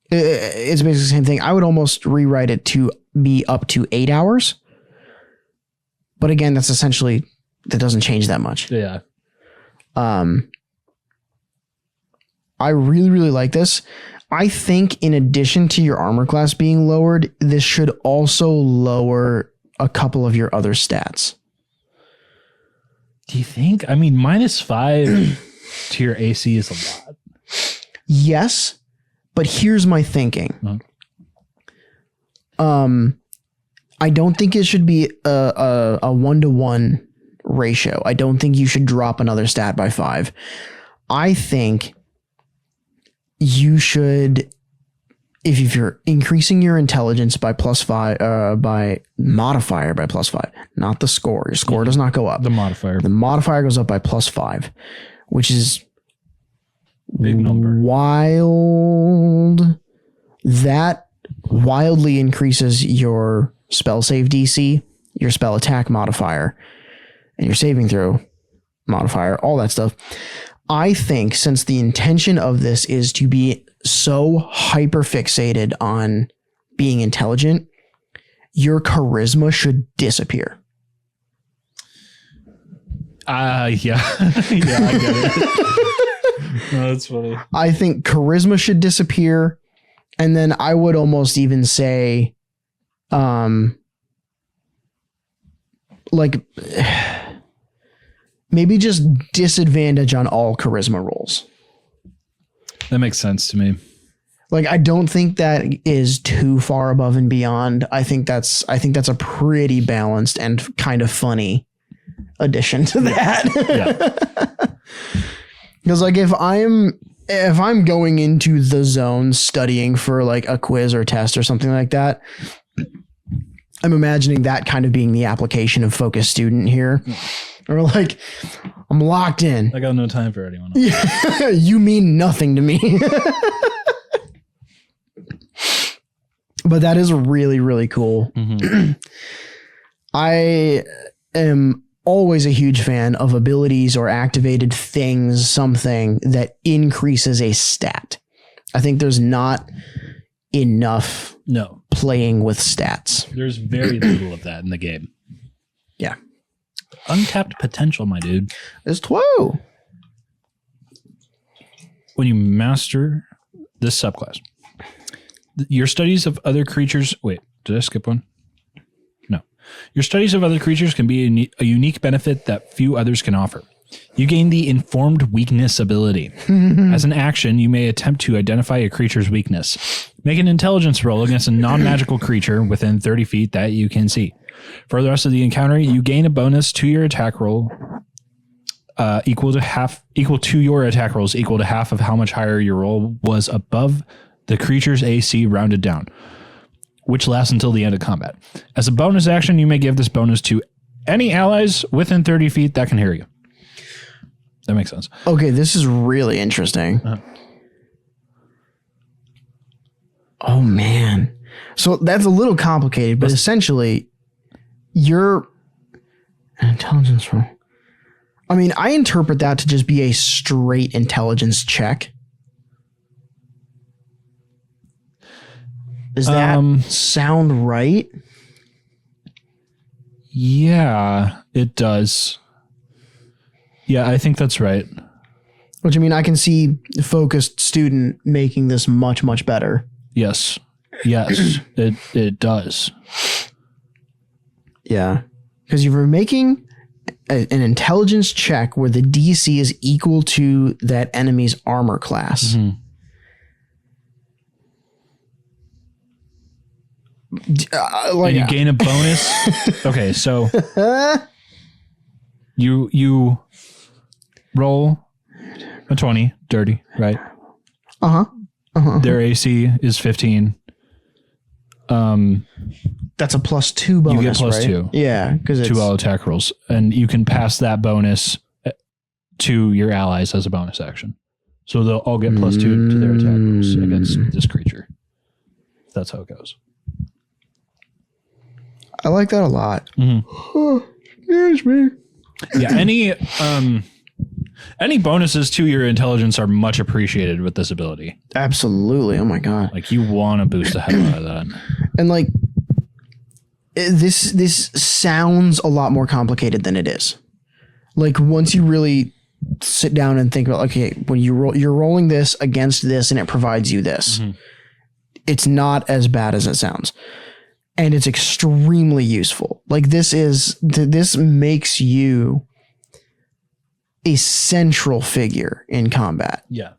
it's basically the same thing. I would almost rewrite it to be up to 8 hours. But again, that doesn't change that much. Yeah. I really, really like this. I think in addition to your armor class being lowered, this should also lower a couple of your other stats. Do you think? I mean, -5 to your AC is a lot. Yes, but here's my thinking. I don't think it should be a 1-to-1 ratio. I don't think you should drop another stat by 5. I think you should, if you're increasing your intelligence by +5, by modifier by +5, not the score. Your score does not go up. The modifier. The modifier goes up by +5, which is big number. Wild. That wildly increases your spell save DC, your spell attack modifier, and your saving throw modifier, all that stuff. I think since the intention of this is to be so hyper fixated on being intelligent, your charisma should disappear. Yeah. Yeah, I get it. No, that's funny. I think charisma should disappear. And then I would almost even say, like, maybe just disadvantage on all charisma rolls. That makes sense to me. Like, I don't think that is too far above and beyond. I think that's a pretty balanced and kind of funny addition to that. Yeah. Because like if I'm going into the zone studying for like a quiz or test or something like that, I'm imagining that kind of being the application of focus student here. Or like, I'm locked in. I got no time for anyone else. You mean nothing to me. But that is really, really cool. Mm-hmm. I am always a huge fan of abilities or activated things, something that increases a stat. I think there's not enough playing with stats. There's very little of that in the game. Yeah. Untapped potential, my dude. It's 12. When you master this subclass, your studies of other creatures... Wait, did I skip one? No. Your studies of other creatures can be a unique benefit that few others can offer. You gain the Informed Weakness ability. As an action, you may attempt to identify a creature's weakness. Make an intelligence roll against a non-magical creature within 30 feet that you can see. For the rest of the encounter, you gain a bonus to your attack roll equal to your attack rolls equal to half of how much higher your roll was above the creature's AC rounded down, which lasts until the end of combat. As a bonus action, you may give this bonus to any allies within 30 feet that can hear you. That makes sense. Okay, this is really interesting. Oh, man. So that's a little complicated, but essentially, your intelligence roll. I mean, I interpret that to just be a straight intelligence check. Does that sound right? Yeah, it does. Yeah, I think that's right. Which, I mean, I can see the focused student making this much, much better. Yes. Yes, it does. Yeah. Because you were making an intelligence check where the DC is equal to that enemy's armor class. Mm-hmm. And you gain a bonus. Okay, so you roll a 20, dirty, right? Uh-huh. Their AC is 15. That's a +2 bonus. You get plus right? 2. Yeah, because it's 2 all attack rolls, and you can pass that bonus to your allies as a bonus action. So they'll all get +2 to their attack rolls against this creature. That's how it goes. I like that a lot. Excuse me. Yeah, any bonuses to your intelligence are much appreciated with this ability. Absolutely. Oh my god. Like, you want to boost the hell out of that. And like this sounds a lot more complicated than it is. Like, once you really sit down and think about, okay, when you're rolling this against this and it provides you this, it's not as bad as it sounds. And it's extremely useful. Like, this makes you a central figure in combat. Yeah.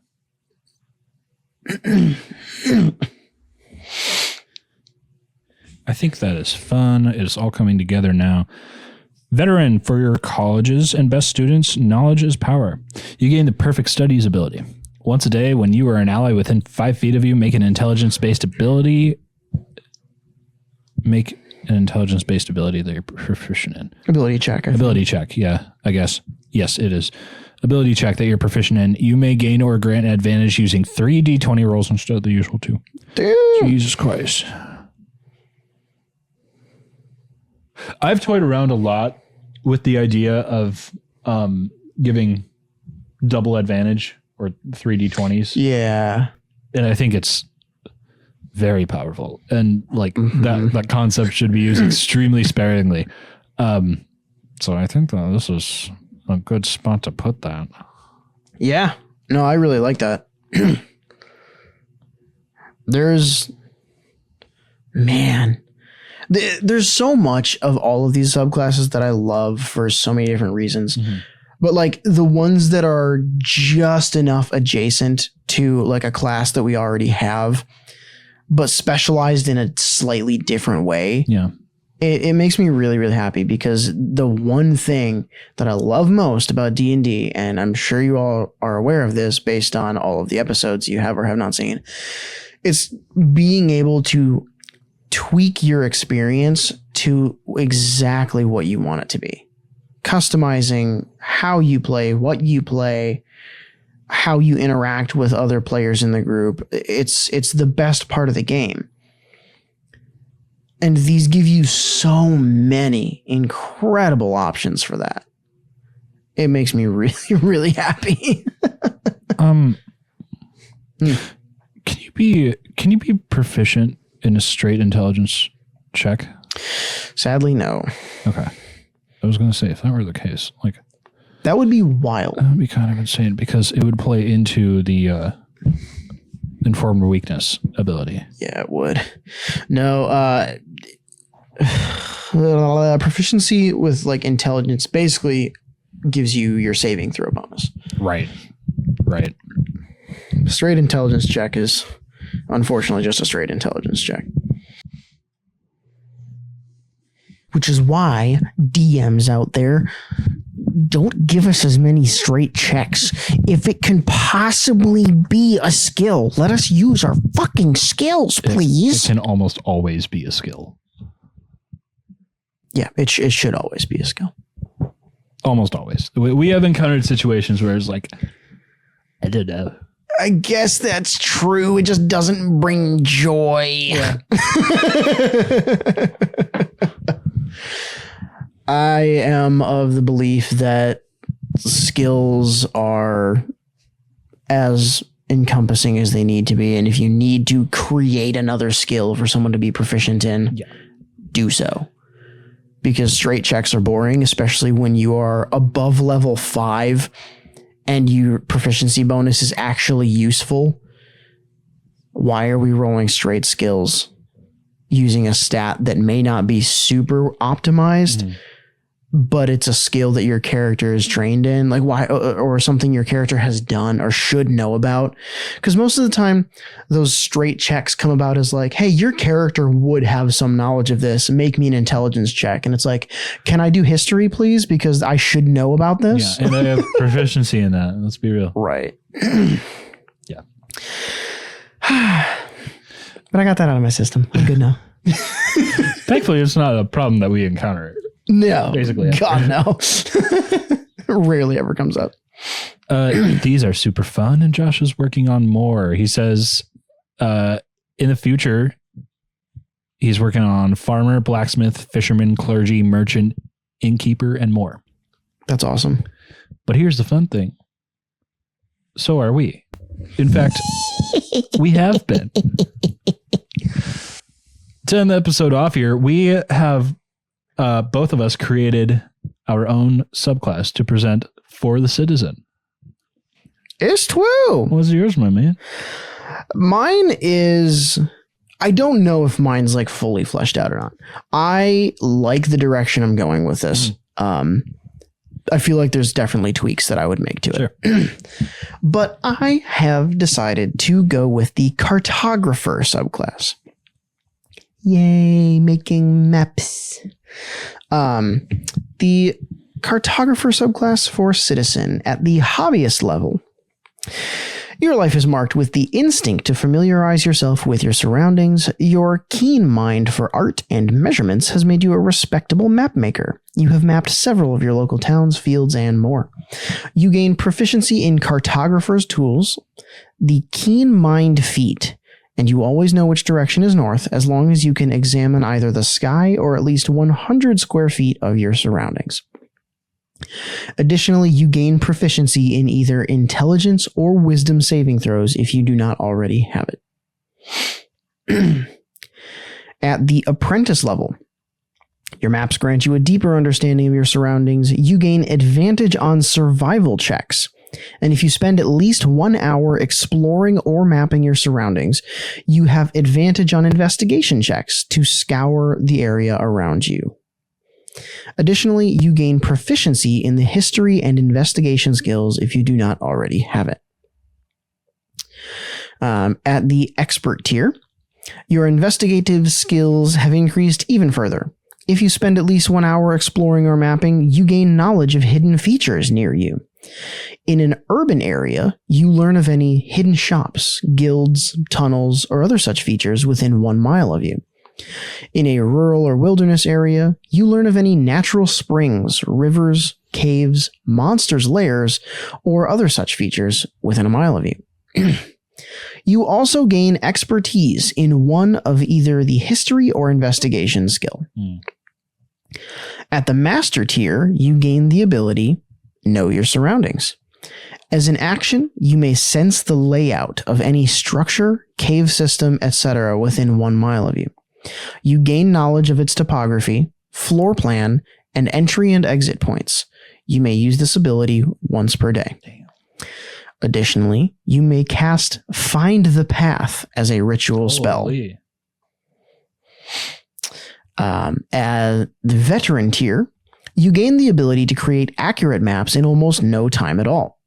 I think that is fun. It is all coming together now. Veteran, for your colleges and best students, knowledge is power. You gain the perfect studies ability. Once a day, when you or an ally within 5 feet of you make an intelligence-based ability that you're proficient in. Ability check. Ability check, yeah, I guess. Yes, it is. Ability check that you're proficient in. You may gain or grant advantage using 3 d20 rolls instead of the usual 2. Damn. Jesus Christ. I've toyed around a lot with the idea of giving double advantage or 3 d20s. Yeah. And I think it's very powerful. And like that concept should be used extremely sparingly. So I think that this is a good spot to put that. Yeah. No, I really like that. There's so much of all of these subclasses that I love for so many different reasons. But like the ones that are just enough adjacent to like a class that we already have, but specialized in a slightly different way. Yeah. It makes me really, really happy, because the one thing that I love most about D&D, and I'm sure you all are aware of this based on all of the episodes you have or have not seen, it's being able to tweak your experience to exactly what you want it to be. Customizing how you play, what you play, how you interact with other players in the group. It's the best part of the game. And these give you so many incredible options for that. It makes me really, really happy. Can you be proficient in a straight intelligence check? Sadly, no. Okay. I was going to say, if that were the case, like, that would be wild. That would be kind of insane, because it would play into the informed weakness ability. Yeah, it would. No, proficiency with like intelligence basically gives you your saving throw bonus. Right. Straight intelligence check is unfortunately just a straight intelligence check. Which is why DMs out there, don't give us as many straight checks. If it can possibly be a skill, let us use our fucking skills, please. It can almost always be a skill. Yeah, it should always be a skill. Almost always. We have encountered situations where it's like, I don't know. I guess that's true. It just doesn't bring joy. Yeah. I am of the belief that skills are as encompassing as they need to be. And if you need to create another skill for someone to be proficient in, do so. Because straight checks are boring, especially when you are above level 5 and your proficiency bonus is actually useful. Why are we rolling straight skills using a stat that may not be super optimized, but it's a skill that your character is trained in? Like, why, or something your character has done or should know about? Because most of the time those straight checks come about as like, hey, your character would have some knowledge of this, make me an intelligence check. And it's like, can I do history, please? Because I should know about this. Yeah, and I have proficiency in that. Let's be real. Right. Yeah. But I got that out of my system. I'm good now. Thankfully, it's not a problem that we encounter. No. Basically, God, no. Rarely ever comes up. These are super fun, and Josh is working on more. He says in the future, he's working on farmer, blacksmith, fisherman, clergy, merchant, innkeeper, and more. That's awesome. But here's the fun thing. So are we. In fact, we have been. To end the episode off here, we have both of us created our own subclass to present for the citizen. It's true. What was yours, my man? Mine is... I don't know if mine's like fully fleshed out or not. I like the direction I'm going with this. I feel like there's definitely tweaks that I would make to it. But I have decided to go with the cartographer subclass. Yay, making maps. The cartographer subclass for citizen at the hobbyist level. Your life is marked with the instinct to familiarize yourself with your surroundings. Your keen mind for art and measurements has made you a respectable map maker. You have mapped several of your local towns, fields, and more. You gain proficiency in cartographer's tools, the keen mind feat, and you always know which direction is north as long as you can examine either the sky or at least 100 square feet of your surroundings. Additionally, you gain proficiency in either intelligence or wisdom saving throws if you do not already have it. At the apprentice level, your maps grant you a deeper understanding of your surroundings. You gain advantage on survival checks. And if you spend at least 1 hour exploring or mapping your surroundings, you have advantage on investigation checks to scour the area around you. Additionally, you gain proficiency in the history and investigation skills if you do not already have it. At the expert tier, your investigative skills have increased even further. If you spend at least 1 hour exploring or mapping, you gain knowledge of hidden features near you. In an urban area, you learn of any hidden shops, guilds, tunnels, or other such features within 1 mile of you. In a rural or wilderness area, you learn of any natural springs, rivers, caves, monsters' lairs, or other such features within 1 mile of you. You also gain expertise in one of either the history or investigation skill. At the master tier, you gain the ability Know Your Surroundings. As an action, you may sense the layout of any structure, cave system, etc. within 1 mile of you. You gain knowledge of its topography, floor plan, and entry and exit points. You may use this ability once per day. Additionally, you may cast Find the Path as a ritual spell. At the veteran tier, you gain the ability to create accurate maps in almost no time at all.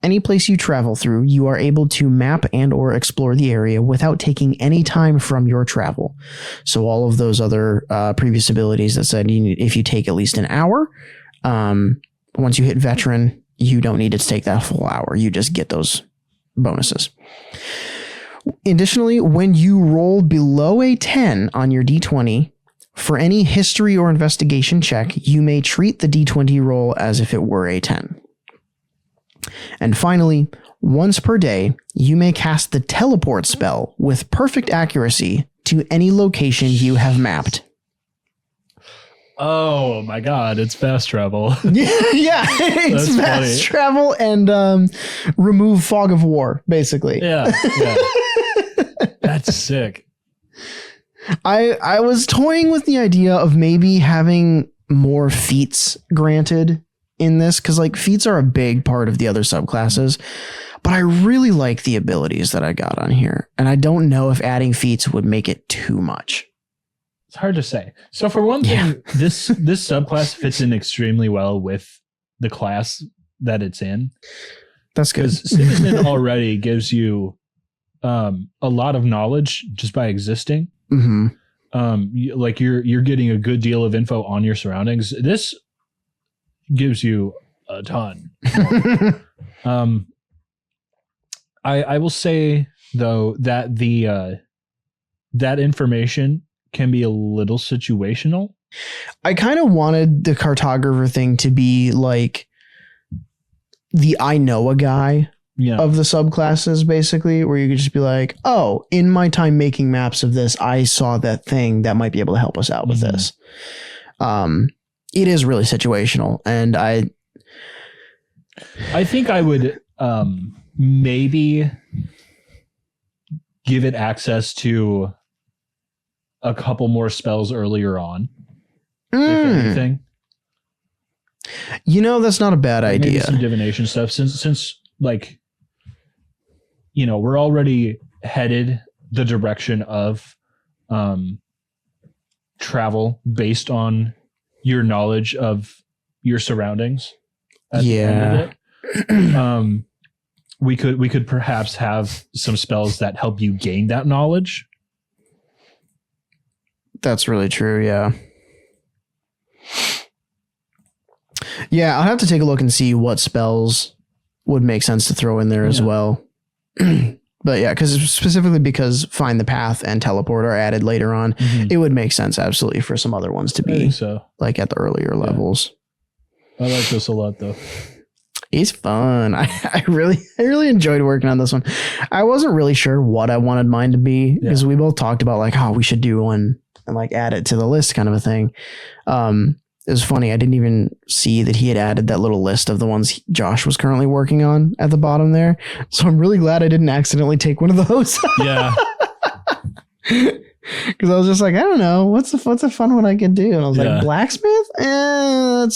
Any place you travel through, you are able to map and or explore the area without taking any time from your travel. So all of those other previous abilities that said if you take at least an hour, once you hit veteran, you don't need to take that full hour. You just get those bonuses. Additionally, when you roll below a 10 on your D20, for any history or investigation check, you may treat the D20 roll as if it were a 10. And finally, once per day, you may cast the teleport spell with perfect accuracy to any location you have mapped. Oh my God, it's fast travel. Yeah, it's That's fast funny. travel and remove fog of war, basically. Yeah. That's sick. I was toying with the idea of maybe having more feats granted in this, because like feats are a big part of the other subclasses, but I really like the abilities that I got on here, and I don't know if adding feats would make it too much. It's hard to say. So for one thing, this subclass fits in extremely well with the class that it's in. That's good. Because Citizen already gives you a lot of knowledge just by existing. Mm-hmm. You're getting a good deal of info on your surroundings. This gives you a ton. I will say though that the that information can be a little situational. I kind of wanted the cartographer thing to be like the I know a guy of the subclasses, basically, where you could just be like, oh, in my time making maps of this, I saw that thing that might be able to help us out with this. It is really situational. And I think I would maybe give it access to a couple more spells earlier on. If anything. That's not a bad idea. Maybe some divination stuff since like, we're already headed the direction of travel based on your knowledge of your surroundings. At the end of it. We could perhaps have some spells that help you gain that knowledge. That's really true. Yeah. Yeah, I'll have to take a look and see what spells would make sense to throw in there as well. But yeah, specifically because Find the Path and Teleport are added later on, it would make sense absolutely for some other ones to be like at the earlier levels. I like this a lot though. It's fun. I really enjoyed working on this one. I wasn't really sure what I wanted mine to be because we both talked about like, we should do one and like add it to the list kind of a thing. It was funny. I didn't even see that he had added that little list of the ones Josh was currently working on at the bottom there. So I'm really glad I didn't accidentally take one of those. Yeah. Because I was just like, I don't know, what's a fun one I could do? And I was like, blacksmith? I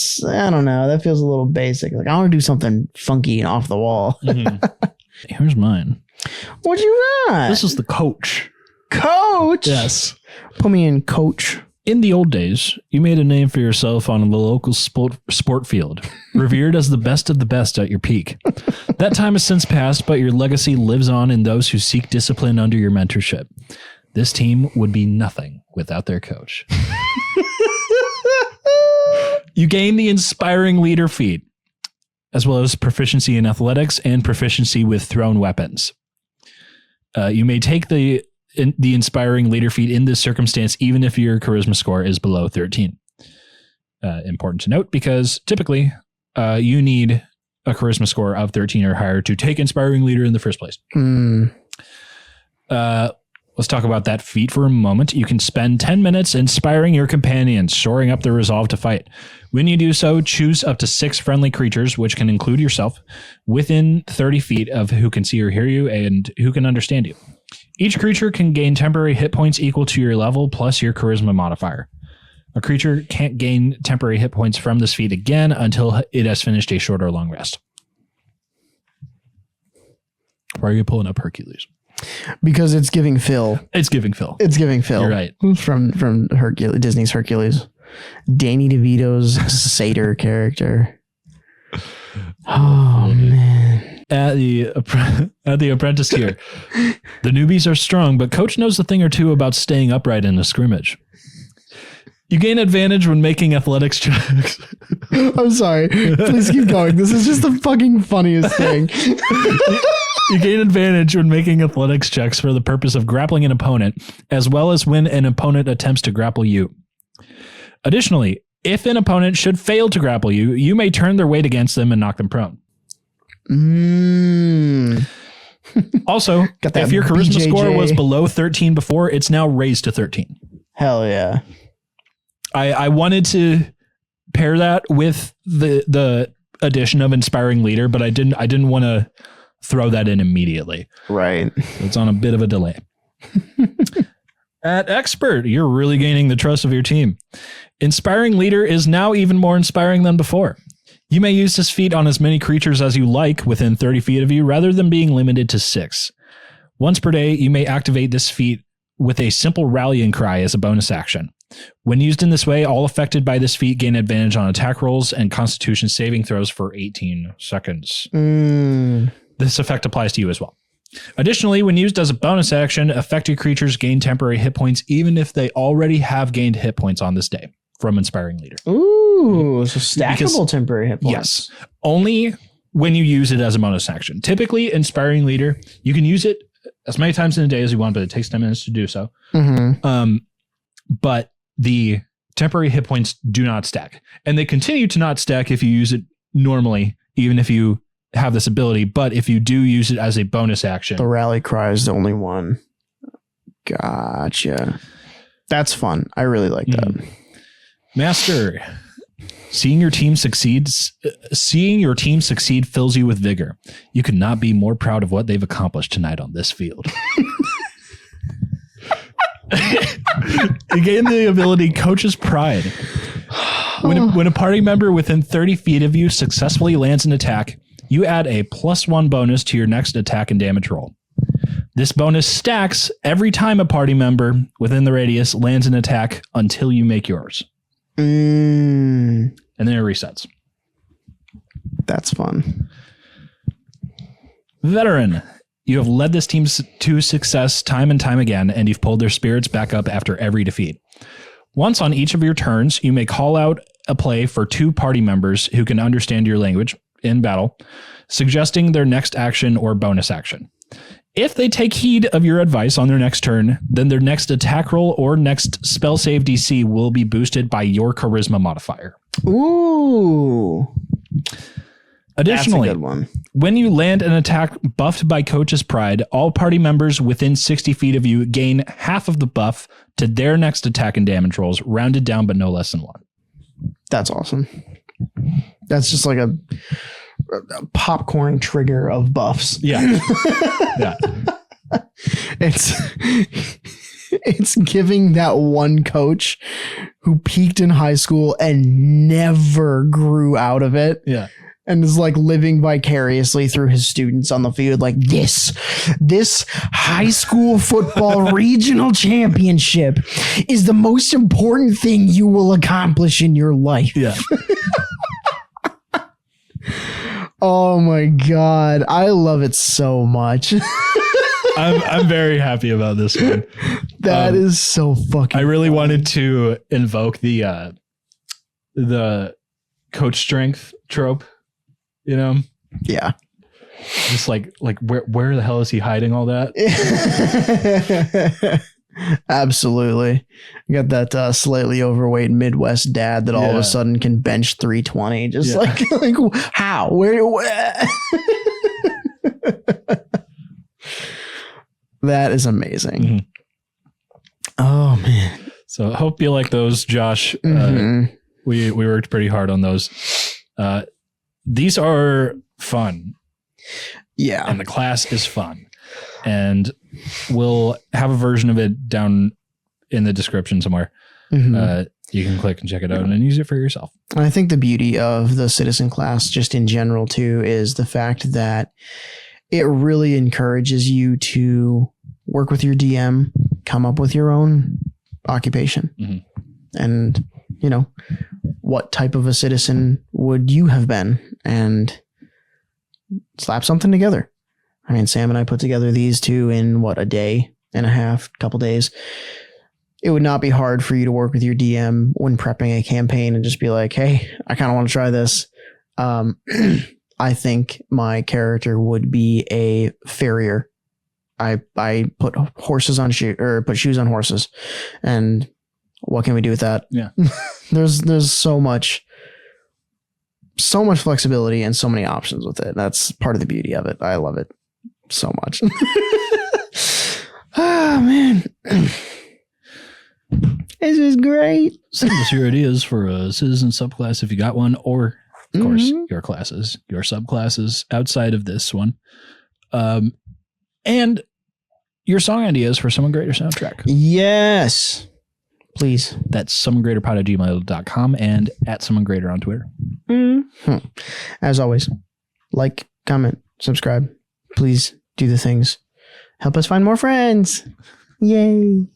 don't know. That feels a little basic. Like I want to do something funky and off the wall. Here's mine. What you got? This is the coach. Coach? Yes. Put me in, coach. In the old days, you made a name for yourself on the local sport field, revered as the best of the best at your peak. That time has since passed, but your legacy lives on in those who seek discipline under your mentorship. This team would be nothing without their coach. You gain the Inspiring Leader feat, as well as proficiency in athletics and proficiency with thrown weapons. You may take the Inspiring Leader feat in this circumstance, even if your charisma score is below 13. Important to note, because typically you need a charisma score of 13 or higher to take Inspiring Leader in the first place. Let's talk about that feat for a moment. You can spend 10 minutes inspiring your companions, shoring up their resolve to fight. When you do so, choose up to 6 friendly creatures, which can include yourself, within 30 feet of who can see or hear you and who can understand you. Each creature can gain temporary hit points equal to your level plus your charisma modifier. A creature can't gain temporary hit points from this feat again until it has finished a short or long rest. Why are you pulling up Hercules? Because it's giving Phil. It's giving Phil. You're right. From Hercules, Disney's Hercules. Danny DeVito's satyr character. Oh, man. At the apprentice tier, the newbies are strong, but coach knows a thing or two about staying upright in a scrimmage. You gain advantage when making athletics checks. I'm sorry. Please keep going. This is just the fucking funniest thing. You gain advantage when making athletics checks for the purpose of grappling an opponent, as well as when an opponent attempts to grapple you. Additionally, if an opponent should fail to grapple you, you may turn their weight against them and knock them prone. Also, if your charisma score was below 13 before, it's now raised to 13. Hell yeah. I wanted to pair that with the addition of Inspiring Leader, but I didn't want to throw that in immediately. Right. So it's on a bit of a delay. At Expert, you're really gaining the trust of your team. Inspiring Leader is now even more inspiring than before. You may use this feat on as many creatures as you like within 30 feet of you, rather than being limited to 6. Once per day, you may activate this feat with a simple rallying cry as a bonus action. When used in this way, all affected by this feat gain advantage on attack rolls and Constitution saving throws for 18 seconds. This effect applies to you as well. Additionally, when used as a bonus action, affected creatures gain temporary hit points even if they already have gained hit points on this day from Inspiring Leader. Ooh, so stackable temporary hit points. Yes. Only when you use it as a bonus action. Typically, Inspiring Leader, you can use it as many times in a day as you want, but it takes 10 minutes to do so. but the temporary hit points do not stack. And they continue to not stack if you use it normally, even if you have this ability. But if you do use it as a bonus action. The rally cry is the only one. Gotcha. That's fun. I really like that. Master, seeing your team succeed fills you with vigor. You could not be more proud of what they've accomplished tonight on this field. You gain the ability Coach's Pride. When a party member within 30 feet of you successfully lands an attack, you add a +1 bonus to your next attack and damage roll. This bonus stacks every time a party member within the radius lands an attack until you make yours. And then it resets. That's fun. Veteran. You have led this team to success time and time again, and you've pulled their spirits back up after every defeat. Once on each of your turns, you may call out a play for 2 party members who can understand your language in battle, suggesting their next action or bonus action. If they take heed of your advice on their next turn, then their next attack roll or next spell save DC will be boosted by your charisma modifier. Ooh. Additionally, That's a good one. When you land an attack buffed by Coach's Pride, all party members within 60 feet of you gain half of the buff to their next attack and damage rolls, rounded down but no less than 1. That's awesome. That's just like a popcorn trigger of buffs. Yeah. Yeah. It's giving that one coach who peaked in high school and never grew out of it. Yeah. And is like living vicariously through his students on the field. Like this high school football regional championship is the most important thing you will accomplish in your life. Yeah. Oh my God. I love it so much. I'm very happy about this one. That is so fucking I really funny. wanted to invoke the coach strength trope, you know? Yeah. Just like where the hell is he hiding all that? Absolutely. You got that slightly overweight Midwest dad that all of Yeah. a sudden can bench 320. Just Yeah. like how? Where? That is amazing. Mhm. Oh man. So I hope you like those, Josh. Mhm. We worked pretty hard on those. These are fun. Yeah. And the class is fun. And we'll have a version of it down in the description somewhere. Mhm. You can click and check it out and use it for yourself. I think the beauty of the citizen class just in general too is the fact that it really encourages you to work with your DM, come up with your own occupation. Mhm. And, you know, what type of a citizen would you have been? And slap something together. I mean, Sam and I put together these two in a day and a half, couple days. It would not be hard for you to work with your DM when prepping a campaign and just be like, hey, I kind of want to try this. I think my character would be a farrier. I put horses on put shoes on horses. And what can we do with that? Yeah. There's so much flexibility and so many options with it. That's part of the beauty of it. I love it so much. Oh man. This is great. Send us your ideas for a citizen subclass if you got one, or of course Mhm. your classes, your subclasses outside of this one. And your song ideas for Summon Greater soundtrack. Yes. Please. That's summongreaterpod@gmail.com and @summongreater on Twitter. As always, like, comment, subscribe. Please do the things. Help us find more friends. Yay.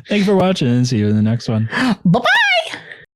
Thank you for watching and see you in the next one. Bye-bye.